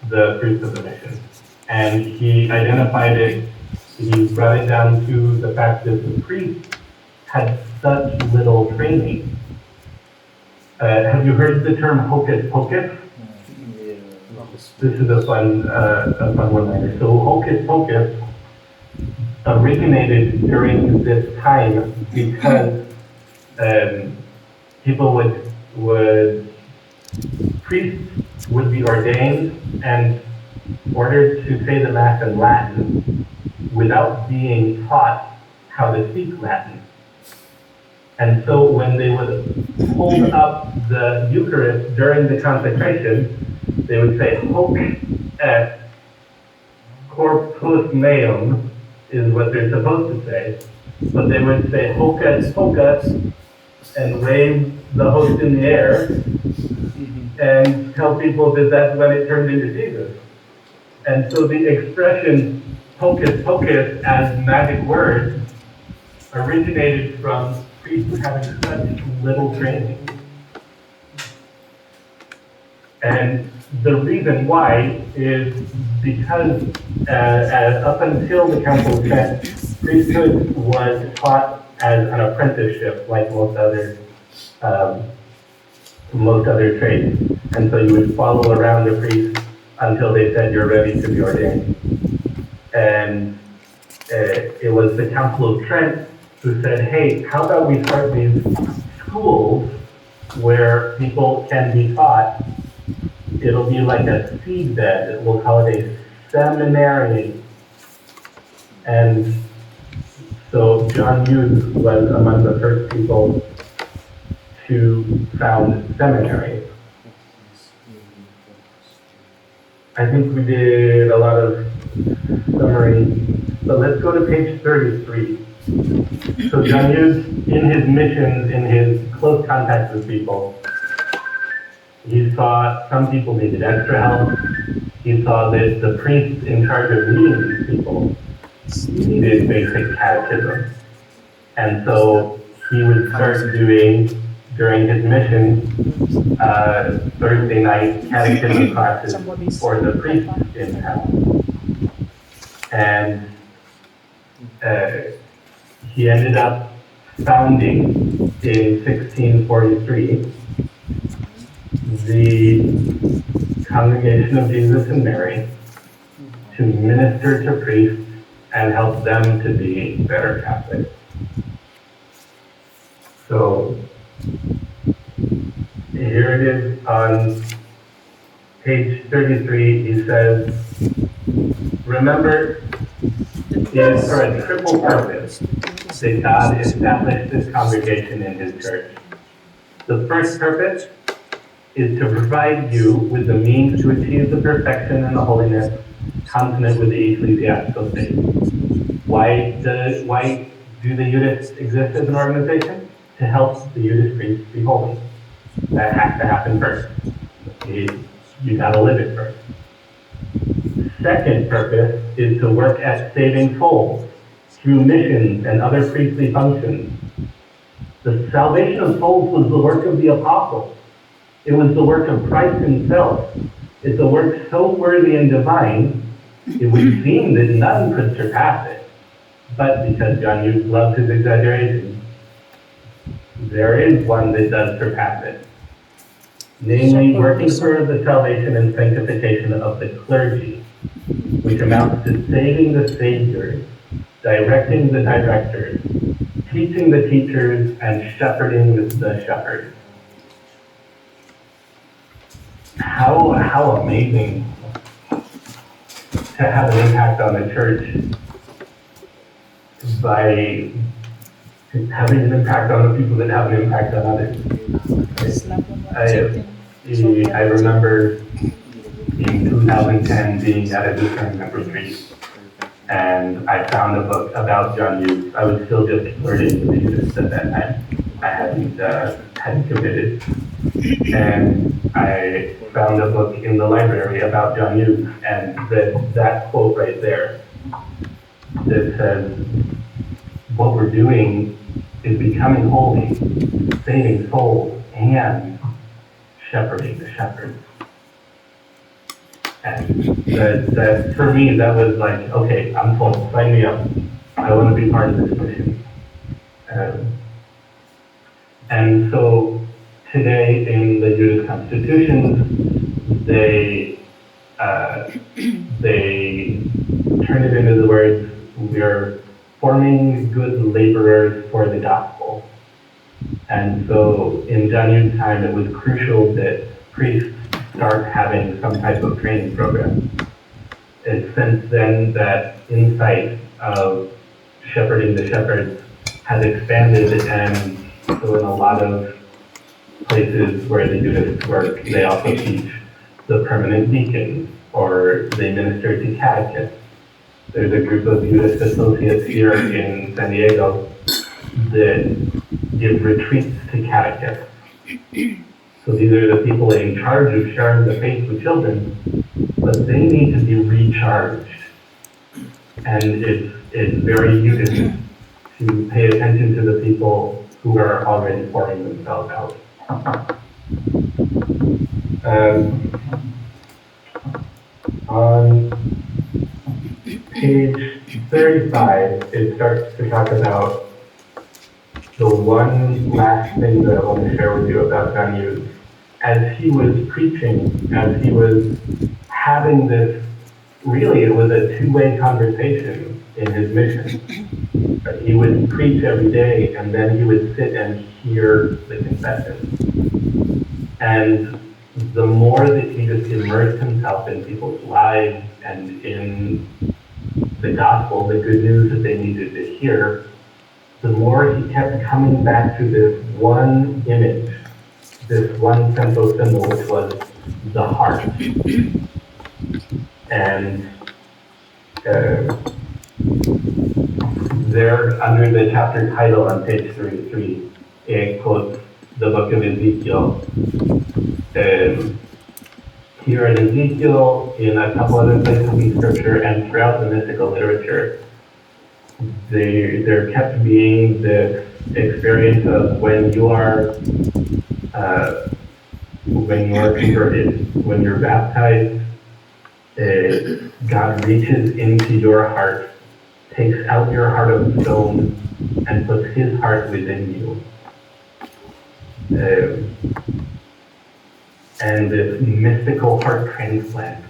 the fruits of the mission. And he identified it, he brought it down to the fact that the priests had such little training. Have you heard the term hocus pocus? This is a fun one-liner. So hocus pocus originated during this time because priests would be ordained and ordered to say the Mass in Latin without being taught how to speak Latin. And so when they would hold up the Eucharist during the consecration, they would say, hoc est corpus meum, is what they're supposed to say. But they would say, hocus pocus, and wave the host in the air, and tell people that that's when it turned into Jesus. And so the expression hocus pocus as magic words originated from priests having such little training. And the reason why is because up until the Council of Trent, priesthood was taught as an apprenticeship like most other trades. And so you would follow around the priest until they said you're ready to be ordained. And it was the Council of Trent who said, hey, how about we start these schools where people can be taught. It'll be like a seedbed. We'll call it a seminary. And so John Hughes was among the first people to found seminaries. I think we did a lot of summary, but let's go to page 33. So John Hughes, in his missions, in his close contact with people, he saw some people needed extra help. He saw that the priests in charge of leading these people needed basic catechism. And so he would start doing, during his mission, Thursday night catechism classes for the priests in town. And he ended up founding in 1643 the Congregation of Jesus and Mary to minister to priests and help them to be better Catholics. So here it is on page 33. He says, remember, it is for a triple purpose that God established this congregation in his church. The first purpose is to provide you with the means to achieve the perfection and the holiness consonant with the ecclesiastical state. Why do the Eucharist exist as an organization? To help the Eucharist priests be holy. That has to happen first. You gotta live it first. Second purpose is to work at saving souls through missions and other priestly functions. The salvation of souls was the work of the apostles. It was the work of Christ himself. It's a work so worthy and divine, it would seem that none could surpass it. But because John Hughes loved his exaggeration, there is one that does surpass it. Namely, working for the salvation and sanctification of the clergy, which amounts to saving the saviors, directing the directors, teaching the teachers, and shepherding the shepherds. How amazing to have an impact on the church by having an impact on the people that have an impact on others. I remember in 2010 being at a discernment retreat, and I found a book about John Hughes. I was still just learning the Buddhist at that time. I hadn't committed. And I found a book in the library about John Hughes and read that quote right there that says, what we're doing is becoming holy, saving souls, and shepherding the shepherds. And that for me, that was like, okay, I'm sold, sign me up. I want to be part of this mission. And so today in the Jewish constitutions, they turn it into the words, we're forming good laborers for the gospel. And so in John Hughes' time, it was crucial that priests start having some type of training program. It's since then that insight of shepherding the shepherds has expanded, and so in a lot of places where the Jewish work, they also teach the permanent deacons, or they minister to catechists. There's a group of Jewish associates here in San Diego that give retreats to catechists. So these are the people in charge of sharing the faith with children, but they need to be recharged. And it's very useful to pay attention to the people who are already pouring themselves out. On page 35, it starts to talk about the one last thing that I want to share with you about John Hughes. As he was preaching, as he was having this, really it was a two-way conversation in his mission. He would preach every day, and then he would sit and hear the confession. And the more that he just immersed himself in people's lives and in the gospel, the good news that they needed to hear, the more he kept coming back to this one image, this one central symbol, which was the heart. And there, under the chapter title on page 33, it quotes the book of Ezekiel. Here in Ezekiel, in a couple other places in Scripture, and throughout the mystical literature, there kept being this experience of when you are converted, when you're baptized, God reaches into your heart, takes out your heart of stone, and puts his heart within you. And this mystical heart transplant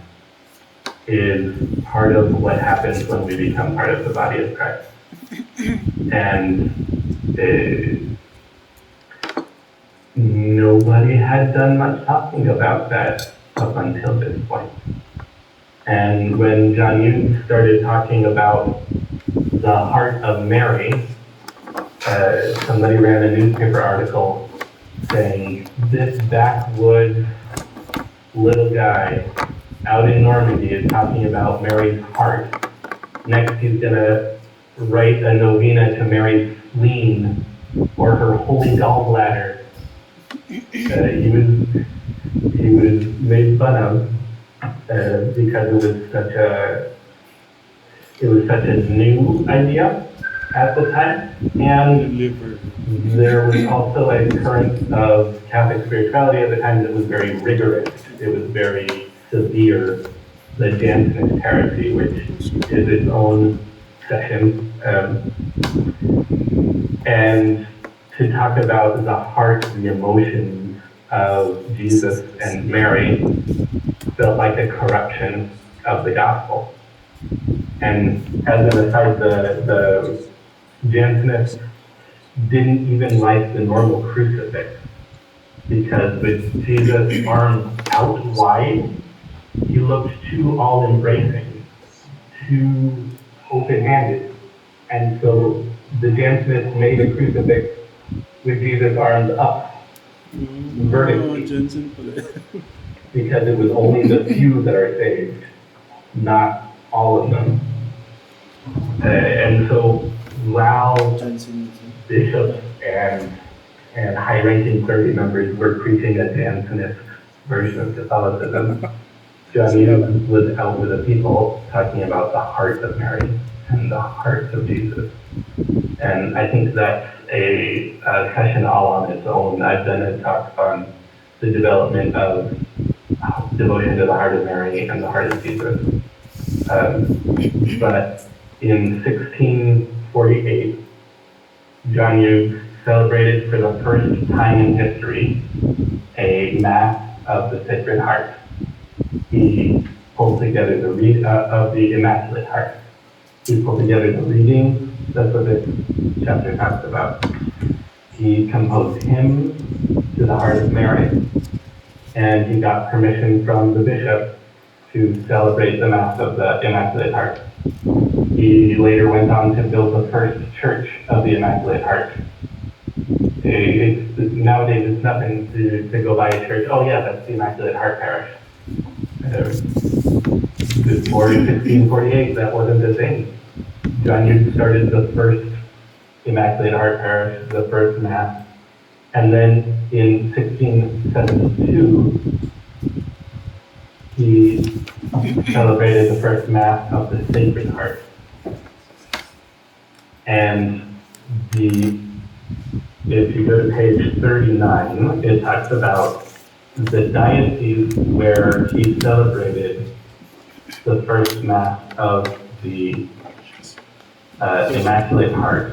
is part of what happens when we become part of the body of Christ. And nobody had done much talking about that up until this point. And when John Hughes started talking about the heart of Mary, somebody ran a newspaper article saying, this backwoods little guy out in Normandy is talking about Mary's heart. Next, he's going to write a novena to Mary's spleen or her holy gallbladder. He was made fun of because it was such a new idea, at the time, and Liver. there was also a current of Catholic spirituality at the time that was very rigorous. It was very severe. The Jansenist heresy, which is its own session, and to talk about the heart, the emotions of Jesus and Mary felt like a corruption of the gospel. And as an aside, the Jansenists didn't even like the normal crucifix, because with Jesus' arms out wide, he looked too all-embracing, too open-handed. And so the Jansenists made a crucifix with Jesus' arms up vertically, Jensen pala. because it was only the few that are saved, not all of them. And so while bishops and high-ranking clergy members were preaching a Jansenist version of Catholicism, John Hughes was out with the people talking about the heart of Mary and the heart of Jesus. And I think that's a session all on its own. I've done a talk on the development of devotion to the heart of Mary and the heart of Jesus. But in 1648, John Hughes celebrated for the first time in history a Mass of the Sacred Heart. He pulled together the read of the Immaculate Heart. He pulled together the readings. That's what this chapter talks about. He composed hymns to the heart of Mary, and he got permission from the bishop to celebrate the Mass of the Immaculate Heart. He later went on to build the first church of the Immaculate Heart. Nowadays, it's nothing to go by a church. Oh yeah, that's the Immaculate Heart Parish. Before 1648, that wasn't a thing. John Hughes started the first Immaculate Heart Parish, the first Mass, and then in 1672, he celebrated the first Mass of the Sacred Heart. And if you go to page 39, it talks about the diocese where he celebrated the first Mass of the Immaculate Heart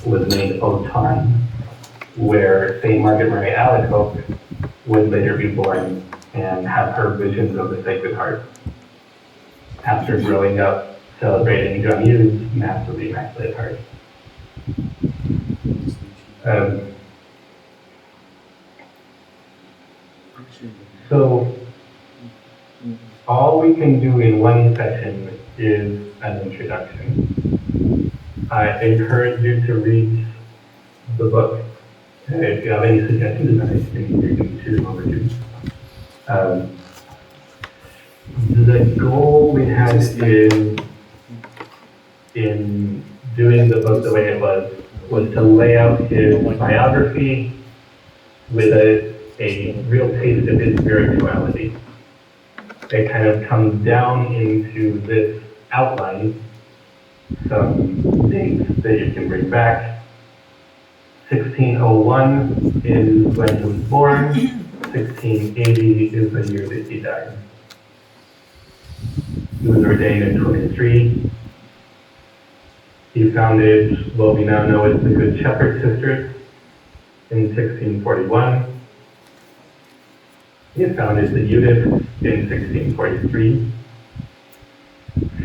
was named Autun, where St. Margaret Mary Alacoque would later be born and have her visions of the Sacred Heart after growing up celebrating John Hughes' Mass of the Immaculate Heart. So all we can do in one session is an introduction. I encourage you to read the book. If you have any suggestions, you can choose one or two. The goal we had in doing the book the way it was to lay out his biography with a real taste of his spirituality. It kind of comes down into this outline, some dates that you can bring back. 1601 is when he was born. 1680 is the year that he died. He was ordained in 23. He founded what we now know as the Good Shepherd Sisters in 1641. He founded the Eutychs in 1643.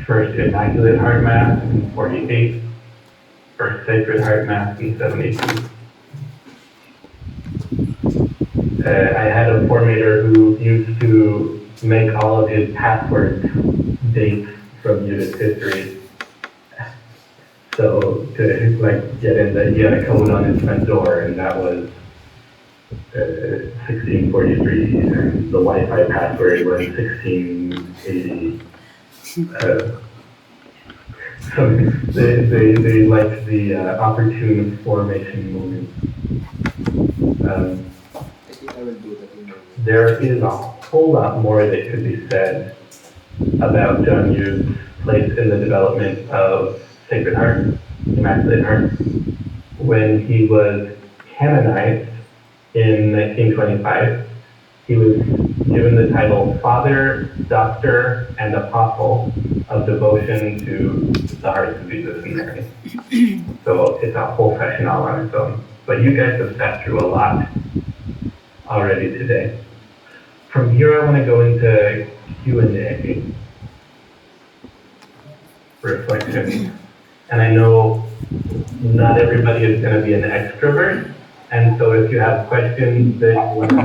First Immaculate Heart Mass in 48. First Sacred Heart Mass in 72. I had a formator who used to make all of his password dates from Eutych history. So to get in he had a code on his front door, and that was 1643, and the Wi-Fi password was 1680. So they liked the opportune formation movement. There is a whole lot more that could be said about John Hughes' place in the development of Sacred Heart. Immaculate Heart, when he was canonized in 1925, he was given the title Father, Doctor, and Apostle of Devotion to the Hearts of Jesus and Mary. So it's a whole session all on its own. But you guys have sat through a lot already today. From here, I want to go into Q&A, reflection. And I know not everybody is going to be an extrovert, and so if you have questions that you want to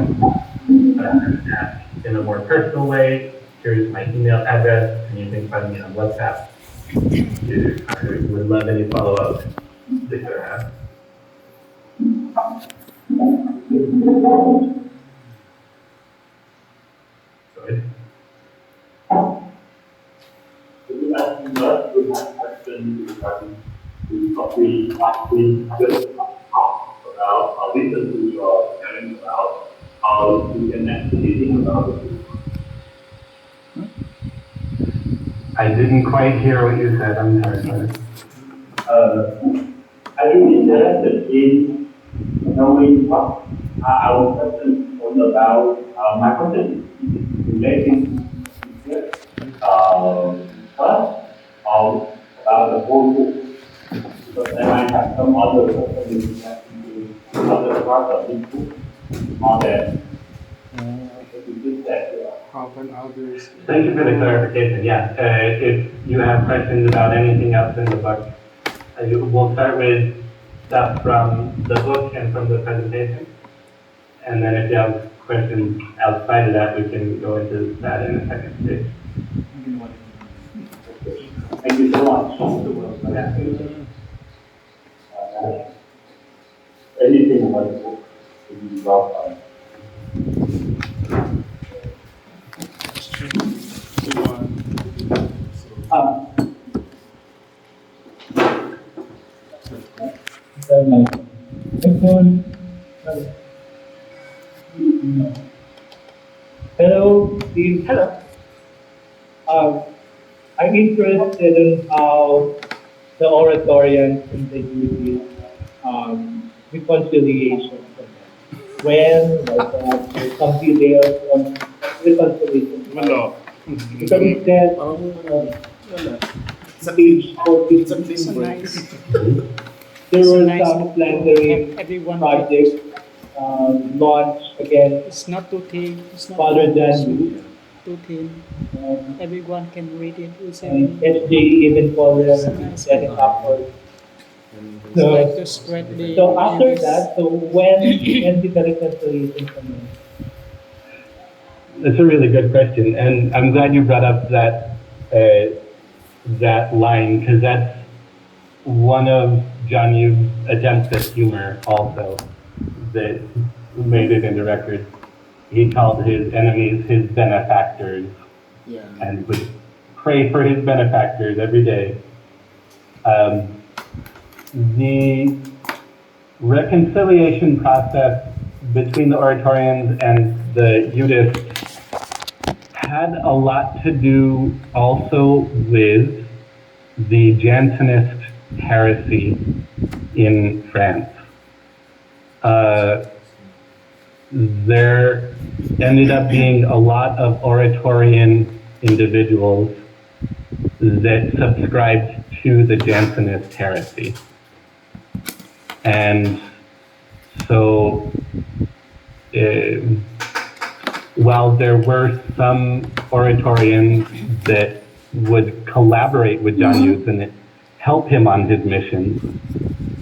ask in a more personal way, here's my email address, and you can find me on WhatsApp. I would love any follow-up that you have. Good. We have questions regarding what we just talked about, listen to your sharing about how you can actually think about it. I didn't quite hear what you said. I'm sorry. Are you interested in knowing what our question was about? My question is relating to first or about the whole book. Because then I have some other questions relating to other parts of this book. More than just that. How can others? Thank you for the clarification. Yeah, if you have questions about anything else in the book, we'll start with stuff from the book and from the presentation. And then if you have questions outside of that, we can go into that in a second stage. Thank you so much. Yeah. Anything about the book would be welcome. Hello, Steve. Hello. I'm interested in how the oratorians in the Jewish reconciliation. When, like that, some details on reconciliation. Because it says, page 14, Nice. there were nice some book. slandering Everyone projects launched against It's not too thin. It's not Father too Dan thin. Everyone can read it and easily. SJ even for them set it upward. It's like to spread the So after news. that, so when did the reconciliation come in? That's a really good question, and I'm glad you brought up that that line, because that's one of John Yu's attempts at humor also that made it into record. He called his enemies his benefactors, Yeah. and would pray for his benefactors every day. The reconciliation process between the Oratorians and the Eudists had a lot to do also with the Jansenist heresy in France. There ended up being a lot of Oratorian individuals that subscribed to the Jansenist heresy. And so, while there were some Oratorians that would collaborate with John Hughes and help him on his mission,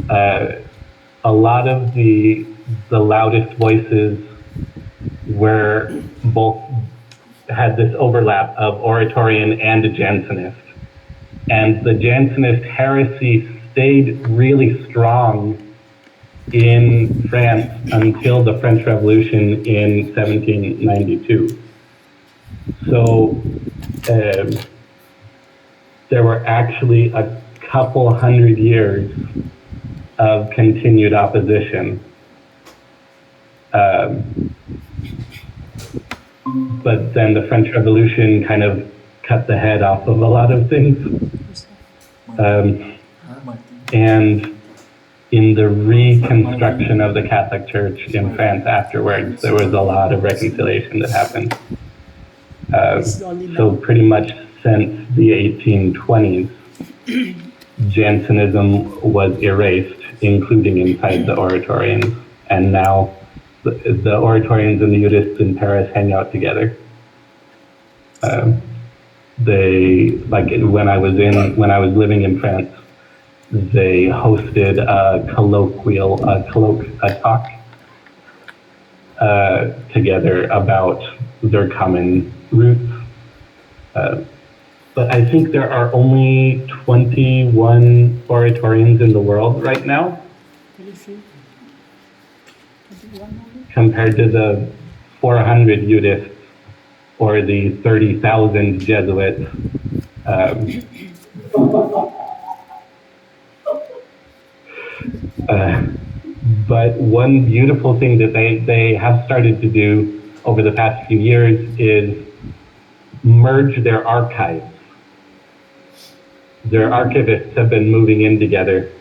a lot of the loudest voices were both had this overlap of Oratorian and Jansenist. And the Jansenist heresy stayed really strong in France until the French Revolution in 1792. So there were actually a couple hundred years of continued opposition. But then the French Revolution kind of cut the head off of a lot of things. and in the reconstruction of the Catholic Church in France afterwards, there was a lot of reconciliation that happened. So pretty much since the 1820s, Jansenism was erased, including inside the Oratorians, and now the Oratorians and the Eudists in Paris hang out together. They, like when I was living in France, they hosted a talk together about their common roots. But I think there are only 21 Oratorians in the world right now, compared to the 400 Eudists or the 30,000 Jesuits. But one beautiful thing that they have started to do over the past few years is merge their archives. Their archivists have been moving in together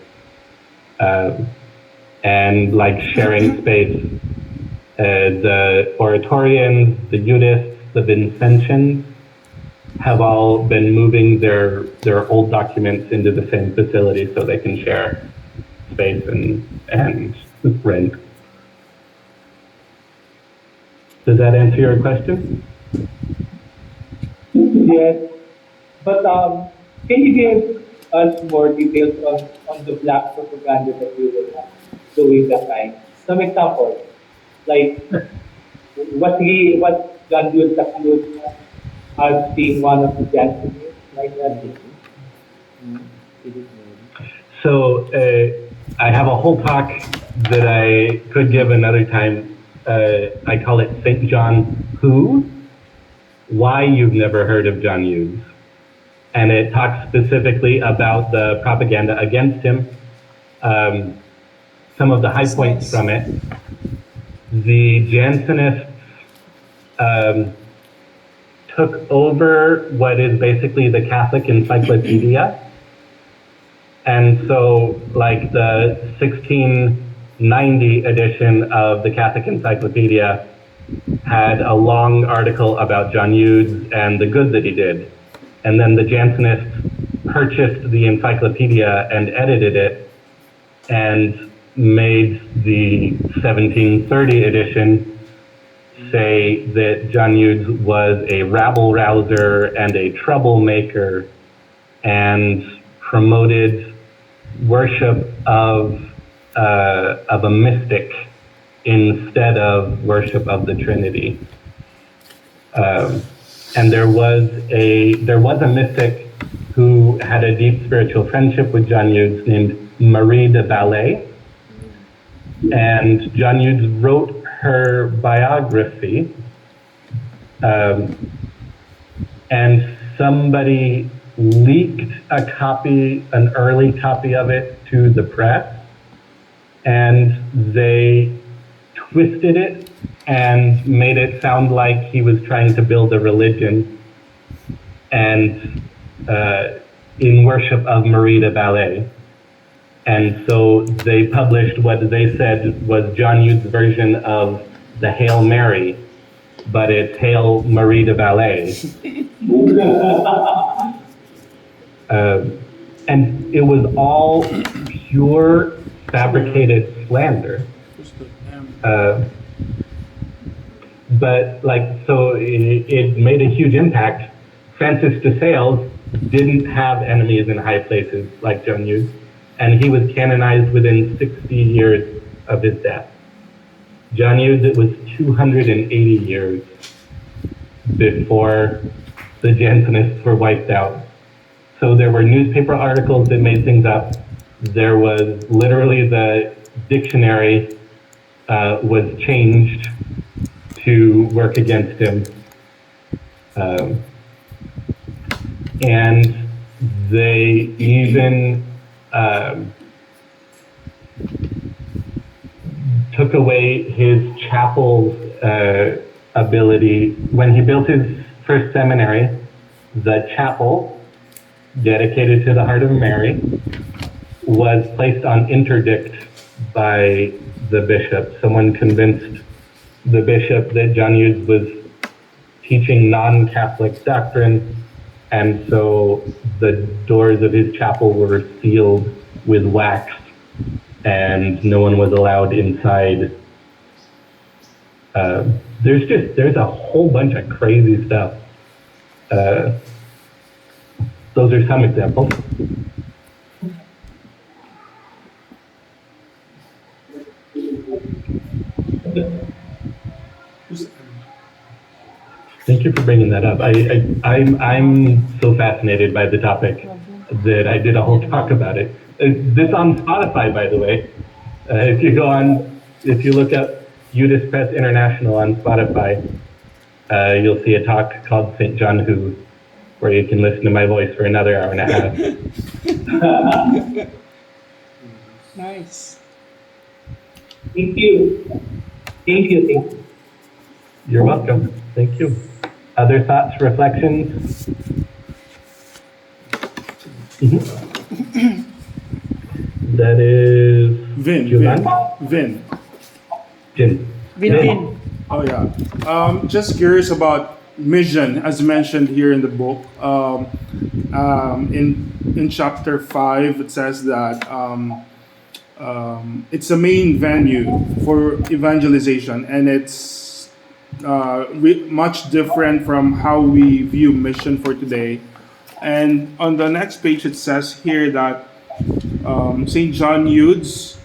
and like sharing space. The Oratorians, the Eudists, the Vincentians have all been moving their old documents into the same facility so they can share space and rent. Does that answer your question? Yes, but can you give us more details on the black propaganda that you were doing that time? Some examples, like what John Lewis accused as being one of the Jansenists, like that. So I have a whole talk that I could give another time. I call it St. John Who? Why You've Never Heard of John Hughes. And it talks specifically about the propaganda against him, some of the high points from it. The Jansenists took over what is basically the Catholic Encyclopedia. And so, like the 1690 edition of the Catholic Encyclopedia had a long article about John Hughes and the good that he did. And then the Jansenists purchased the encyclopedia and edited it and made the 1730 edition say that John Hughes was a rabble-rouser and a troublemaker and promoted worship of a mystic instead of worship of the Trinity. And there was a mystic who had a deep spiritual friendship with John Hughes named Marie de Vallée. And John Hughes wrote her biography, and somebody leaked an early copy of it to the press, and they twisted it and made it sound like he was trying to build a religion and in worship of Marie de Vallée. And so they published what they said was John Hughes' version of the Hail Mary, but it's Hail Marie de Vallée. And it was all pure fabricated slander. But so it made a huge impact. Francis de Sales didn't have enemies in high places like John Hughes, and he was canonized within 60 years of his death. John Hughes, it was 280 years before the Jansenists were wiped out. So there were newspaper articles that made things up. There was literally the dictionary was changed to work against him. And they even took away his chapel's ability. When he built his first seminary, the chapel dedicated to the Heart of Mary was placed on interdict by the bishop. Someone convinced the bishop that John Hughes was teaching non-Catholic doctrine, and so the doors of his chapel were sealed with wax, and no one was allowed inside. There's a whole bunch of crazy stuff. Those are some examples. Thank you for bringing that up. I'm so fascinated by the topic that I did a whole talk about it. This on Spotify, by the way. If you look up Udis Press International on Spotify, you'll see a talk called St. John Who, where you can listen to my voice for another hour and a half. Nice. Thank you. Thank you. You're welcome. Thank you. Other thoughts, reflections? That is Vin. Julian? Jin. Vintin. Oh yeah. Just curious about mission, as mentioned here in the book. In chapter 5, it says that it's a main venue for evangelization, and it's much different from how we view mission for today. And on the next page, it says here that St. John Hughes,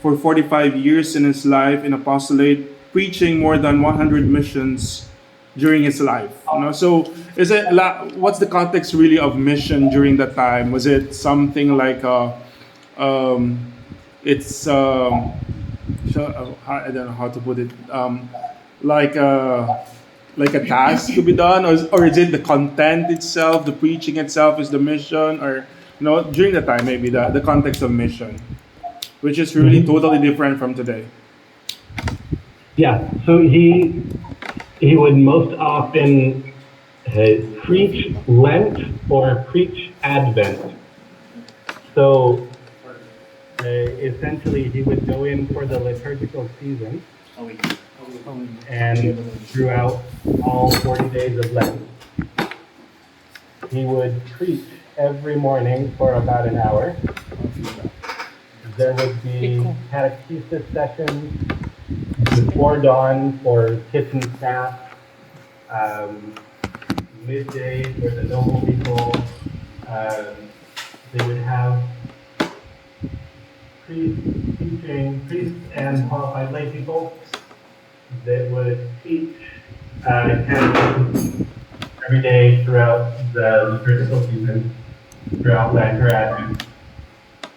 for 45 years in his life in apostolate, preaching more than 100 missions during his life. So what's the context really of mission during that time? Was it something like I don't know how to put it, like a task to be done, or is it the content itself, the preaching itself is the mission, or during that time maybe the context of mission, which is really totally different from today. Yeah, so he would most often preach Lent or preach Advent. So essentially he would go in for the liturgical season and throughout all 40 days of Lent, he would preach every morning for about an hour. There would be catechesis sessions before dawn for kitchen staff, midday for the noble people. They would have priests and qualified lay people that would teach catechism every day throughout the liturgical season, throughout Lent or Advent.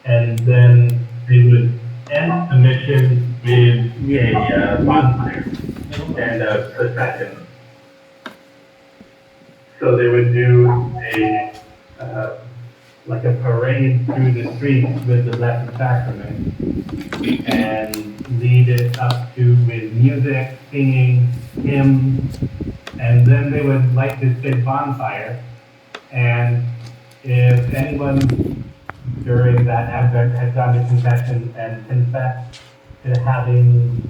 And then they would end the mission with a bonfire and a procession. So they would do like a parade through the streets with the Blessed Sacrament and lead it up to with music, singing, hymns, and then they would light this big bonfire. And if anyone during that Advent had gone to confession and confessed to having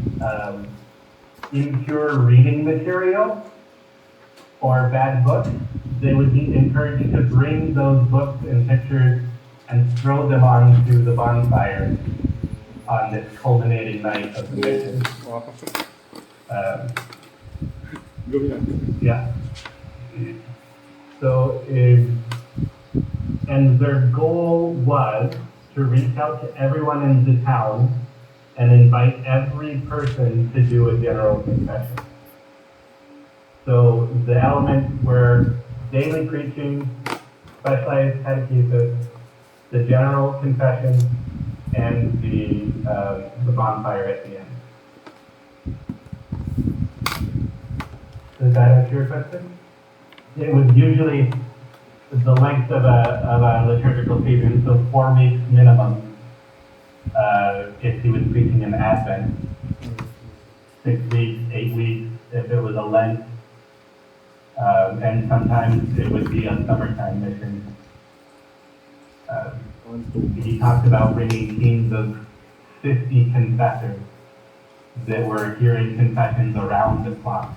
impure reading material or bad books, they would be encouraged to bring those books and pictures and throw them onto the bonfire on this culminating night of the mission. Yeah. So, and their goal was to reach out to everyone in the town and invite every person to do a general confession. So the elements were daily preaching, specialized catechesis, the general confession, and the bonfire at the end. Does that answer your question? It was usually the length of a liturgical season, so 4 weeks minimum, if he was preaching in Advent. 6 weeks, 8 weeks, if it was a Lent. And sometimes it would be a summertime mission. he talked about bringing teams of 50 confessors that were hearing confessions around the clock.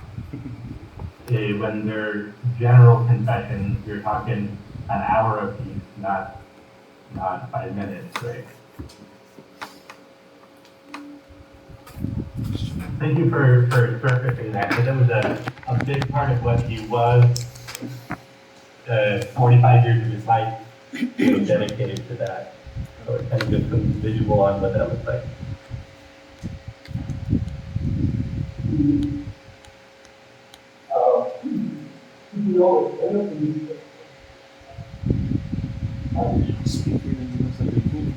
When they're general confessions, you're talking an hour apiece, not 5 minutes, right? Thank you for surfacing that, because that was a big part of what he was 45 years of his life dedicated to that. So it kind of gives some visual on what that looks like. Speaker na nila sa likod.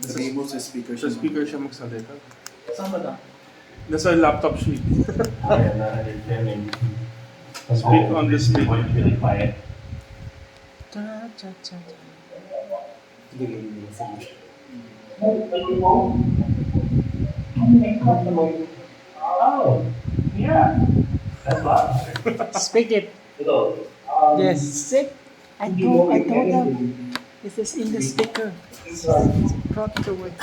Sabihin mo sa speaker Sa speaker siya magsalita. Saan ba na? Nasa laptop siya. I am not understanding. Speak on the speaker. Voice really quiet. Cha, cha, cha, cha. Hindi kayo nila sa speaker. Oh, yeah. That's loud. Speak it. Hello. Yes. Sick. I told them. This is in the speaker. Drop the word.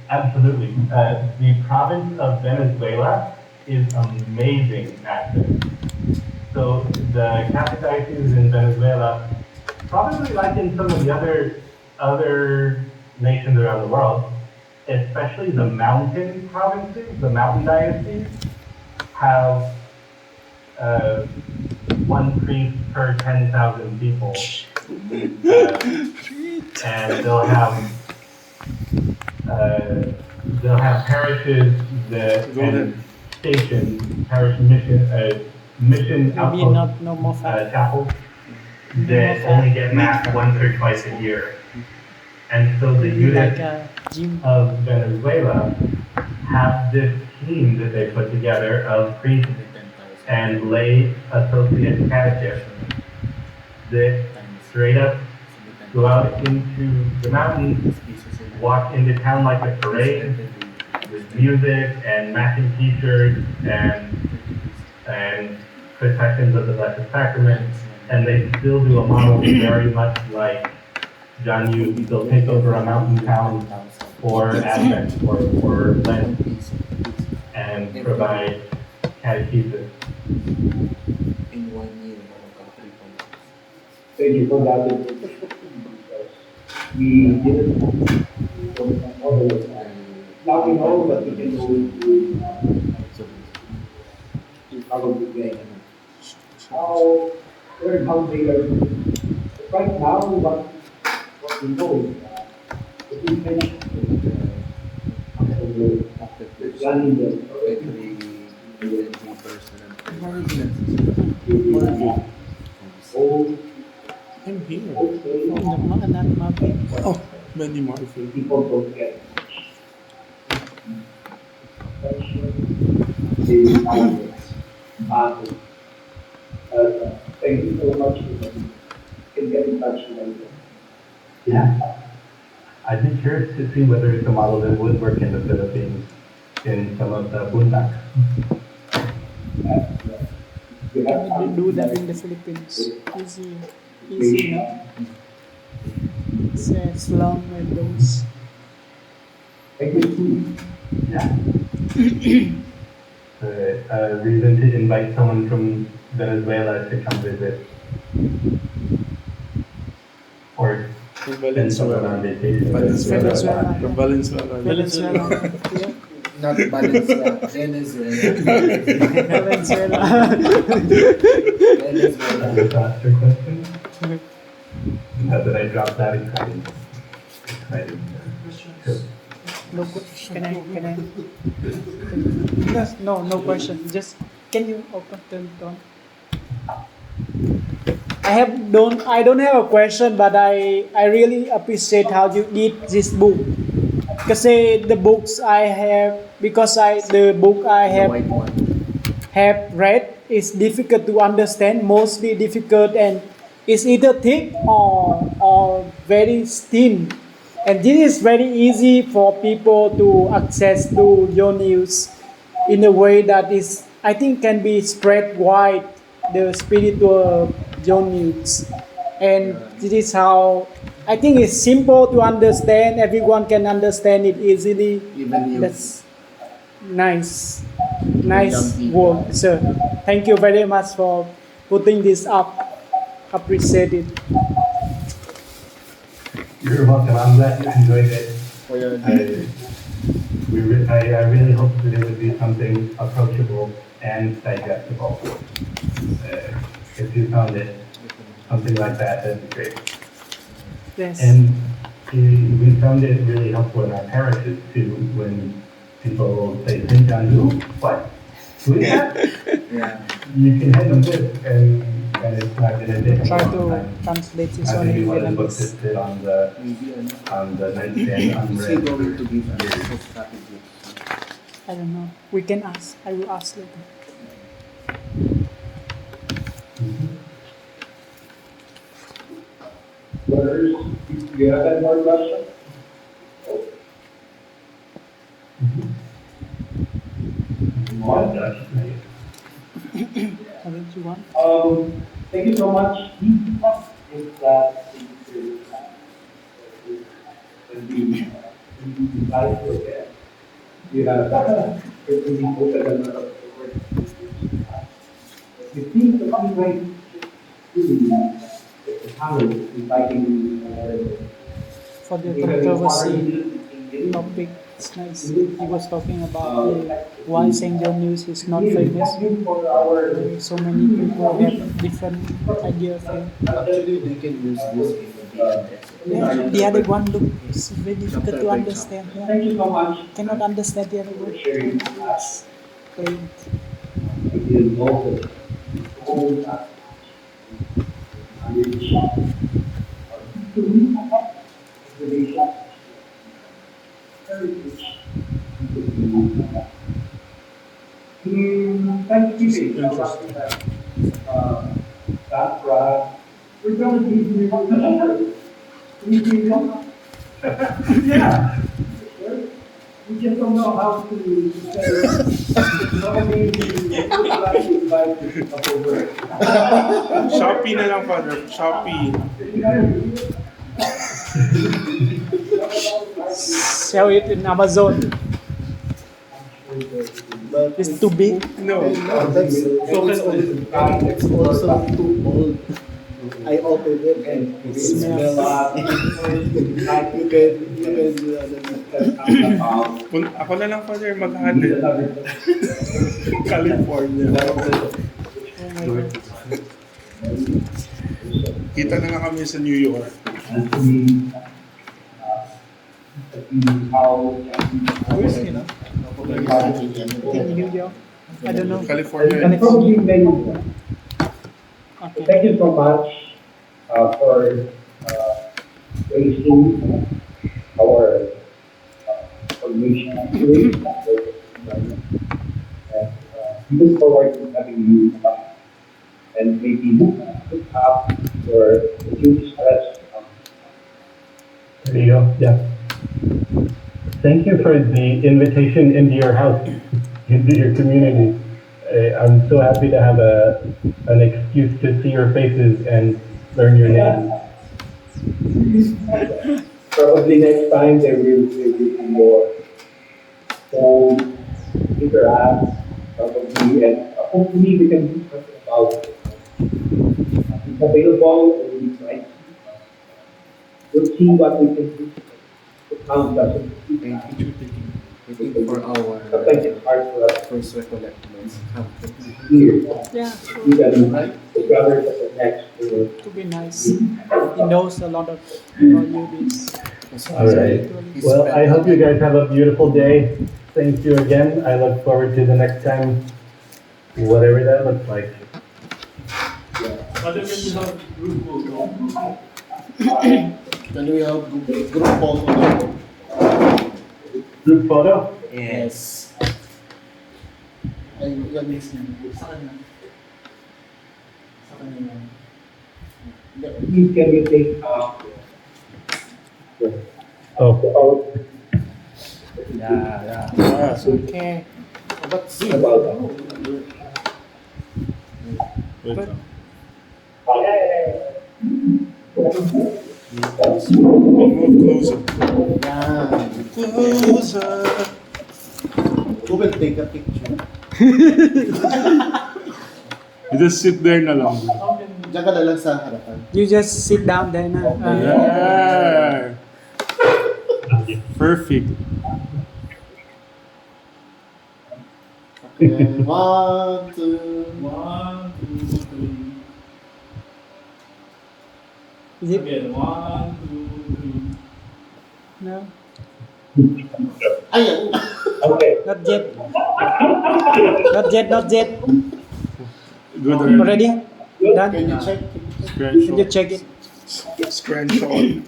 Absolutely. The province of Venezuela is amazing at this. So the Catholic diocese in Venezuela, probably like in some of the other nations around the world, especially the mountain provinces, the mountain dioceses, have one priest per 10,000 people. And they'll have parishes and stations, parish mission Maybe outposts, not no more fat. chapels that only get mass once or twice a year. And so the Maybe like units a gym. of Venezuela have this team that they put together of priests and lay associate catechists that straight up go out into the mountains, walk into town like a parade with music and matching t-shirts and processions of the Blessed Sacrament, and they still do a model very much like John Hughes. They'll take over a mountain town for Advent or for Lent and provide catechesis. In 1 year, Thank you for that. We didn't know. Now we know that we can do probably get how they are. Right now, what we know is that the image running the old I'm here. Not mapping. Oh, many more. people don't get is obvious. Thank you so much. You can get in touch with them. Yeah. I'd be curious to see whether it's a model that would work in the Philippines in some of the puntak. You have Maybe do that in the Philippines. Easy, no? It's as long as those. Thank you. Yeah. A reason to invite someone from Venezuela to come visit. Or From send someone on Valenzuela. vacation. Venezuela. From Valenzuela. Venezuela. Yeah. Not Venezuela, Venezuela. Venezuela. Venezuela. That's your question? Now that I dropped that excited. Sure. No question. Can I? Yes, no question. Just can you open the door? I don't have a question, but I really appreciate how you did this book. Because the books I have, the book I The white one. have read is difficult to understand, mostly difficult, and it's either thick or very thin. And this is very easy for people to access to your news in a way that is I think can be spread wide the spiritual John News, and this is how I think it's simple to understand. Everyone can understand it easily. Even you. That's nice, nice Young people. work, sir. Thank you very much for putting this up. Appreciate it. You're welcome. I'm glad you enjoyed it. For your I really hope that it would be something approachable and digestible. If you found it something like that, that'd be great. Yes. And we found it really helpful in our parishes too, when people say, Sinjan who? What? Who is that? yeah. You can hand them this, and it's not going to take a Try long to time. translate this I one think in one of the books Vietnamese. that sit Maybe on the nightstand Is he unread. going to give us a copy book? I don't know. We can ask. I will ask later. Brothers, do you have any more questions? Oh, gosh. What did you want? Thank you so much. Is that when we decide to get, you have really open a lot of the word. You think the only way to do that is the power of inviting For the controversy topic, it's nice. He was talking about why St. John News is not famous. for our So many people have different idea of him. Actually, they can use this in the BNS. Yeah, the other one looks very difficult to understand. Yeah. Thank you so much. Cannot understand the other one. It's plain. Thank you. That's right. We're going to be yeah. We just don't know how to say. Nobody like to invite people over. Shopee na lang, Father. Shopee. Sell it in Amazon. But It's too big. No. that's it's also too old. I opened it and it smells. you can do that. Ako na lang, Father, maghahatid. California. Kita na lang kami sa New York. Where's it? In New York? I don't know. California. And probably many. Okay. Thank you so much for raising our formation. And we look forward to having you back and maybe look up for the huge stress. There you go. Yeah. Thank you for the invitation into your house, into your community. I'm so happy to have an excuse to see your faces and learn your names. Probably next time there will be more phone, interact, probably, and hopefully we can do something about it. It's available, and we try. We'll see what we can do. The town doesn't. Waiting for our Sometimes it's hard for us first recollections. to hear. Yeah, You got the brothers at the next. to be nice. He knows a lot of about you. This. All right. Well, I hope you guys have a beautiful day. Thank you again. I look forward to the next time, whatever that looks like. Can we have group photo now? Group photo? Yes. Ay, yan is sa kanya. Sa kanya yan. Please can you take Oh. Okay. But about Wait But- lang. Move closer. Yan. Closer. Who will take a picture? You just sit there na lang. Diyan ka na lang sa harapan. You just sit down there na. Yeah. Perfect. Okay. 1, 2. Is it? Again, 1, 2, 3. No, Ayan. Okay. not yet. Not yet, not yet. Good already. Already? Done? Can you check? Can you Screenshot. check it? Screenshot.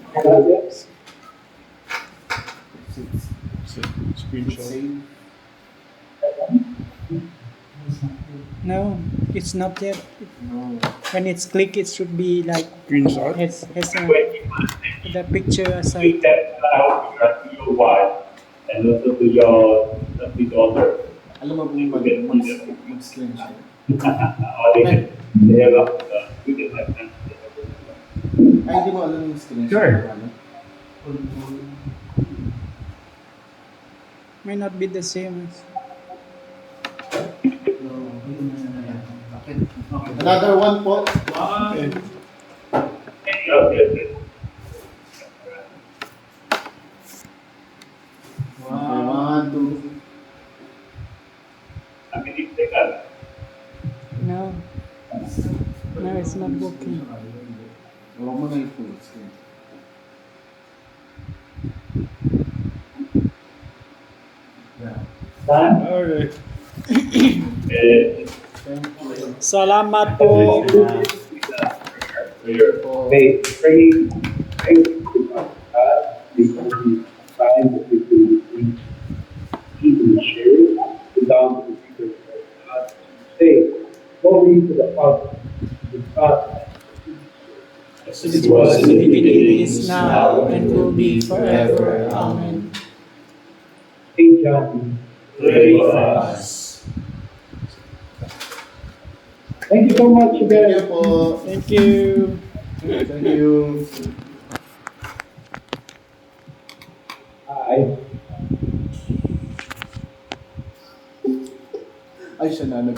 Screenshot. Save. No, it's not yet. No. When it's click, it should be like Screenshot. has the picture aside. We test out your studio-wide and also to your daughter. Alam mo kung mag-screenshot. Or they have we can have that. Ay, hindi mo alam yung screenshot. Sure. Ano? May not be the same. Another one po. Okay. Yes. Okay, 1, 2. I mean, if they got No. No, it's not working. Huwag mo na yung full screen. Alright. Salamat po. Wait, bringing time that we can easily share down to the speaker. Say, going to the Father, the God, It was in the beginning, it is now, and will be forever. Amen. St. John, Pray for us. thank you so much Thank again. you po. Thank you. Thank you. Bye. Ay, siya na nag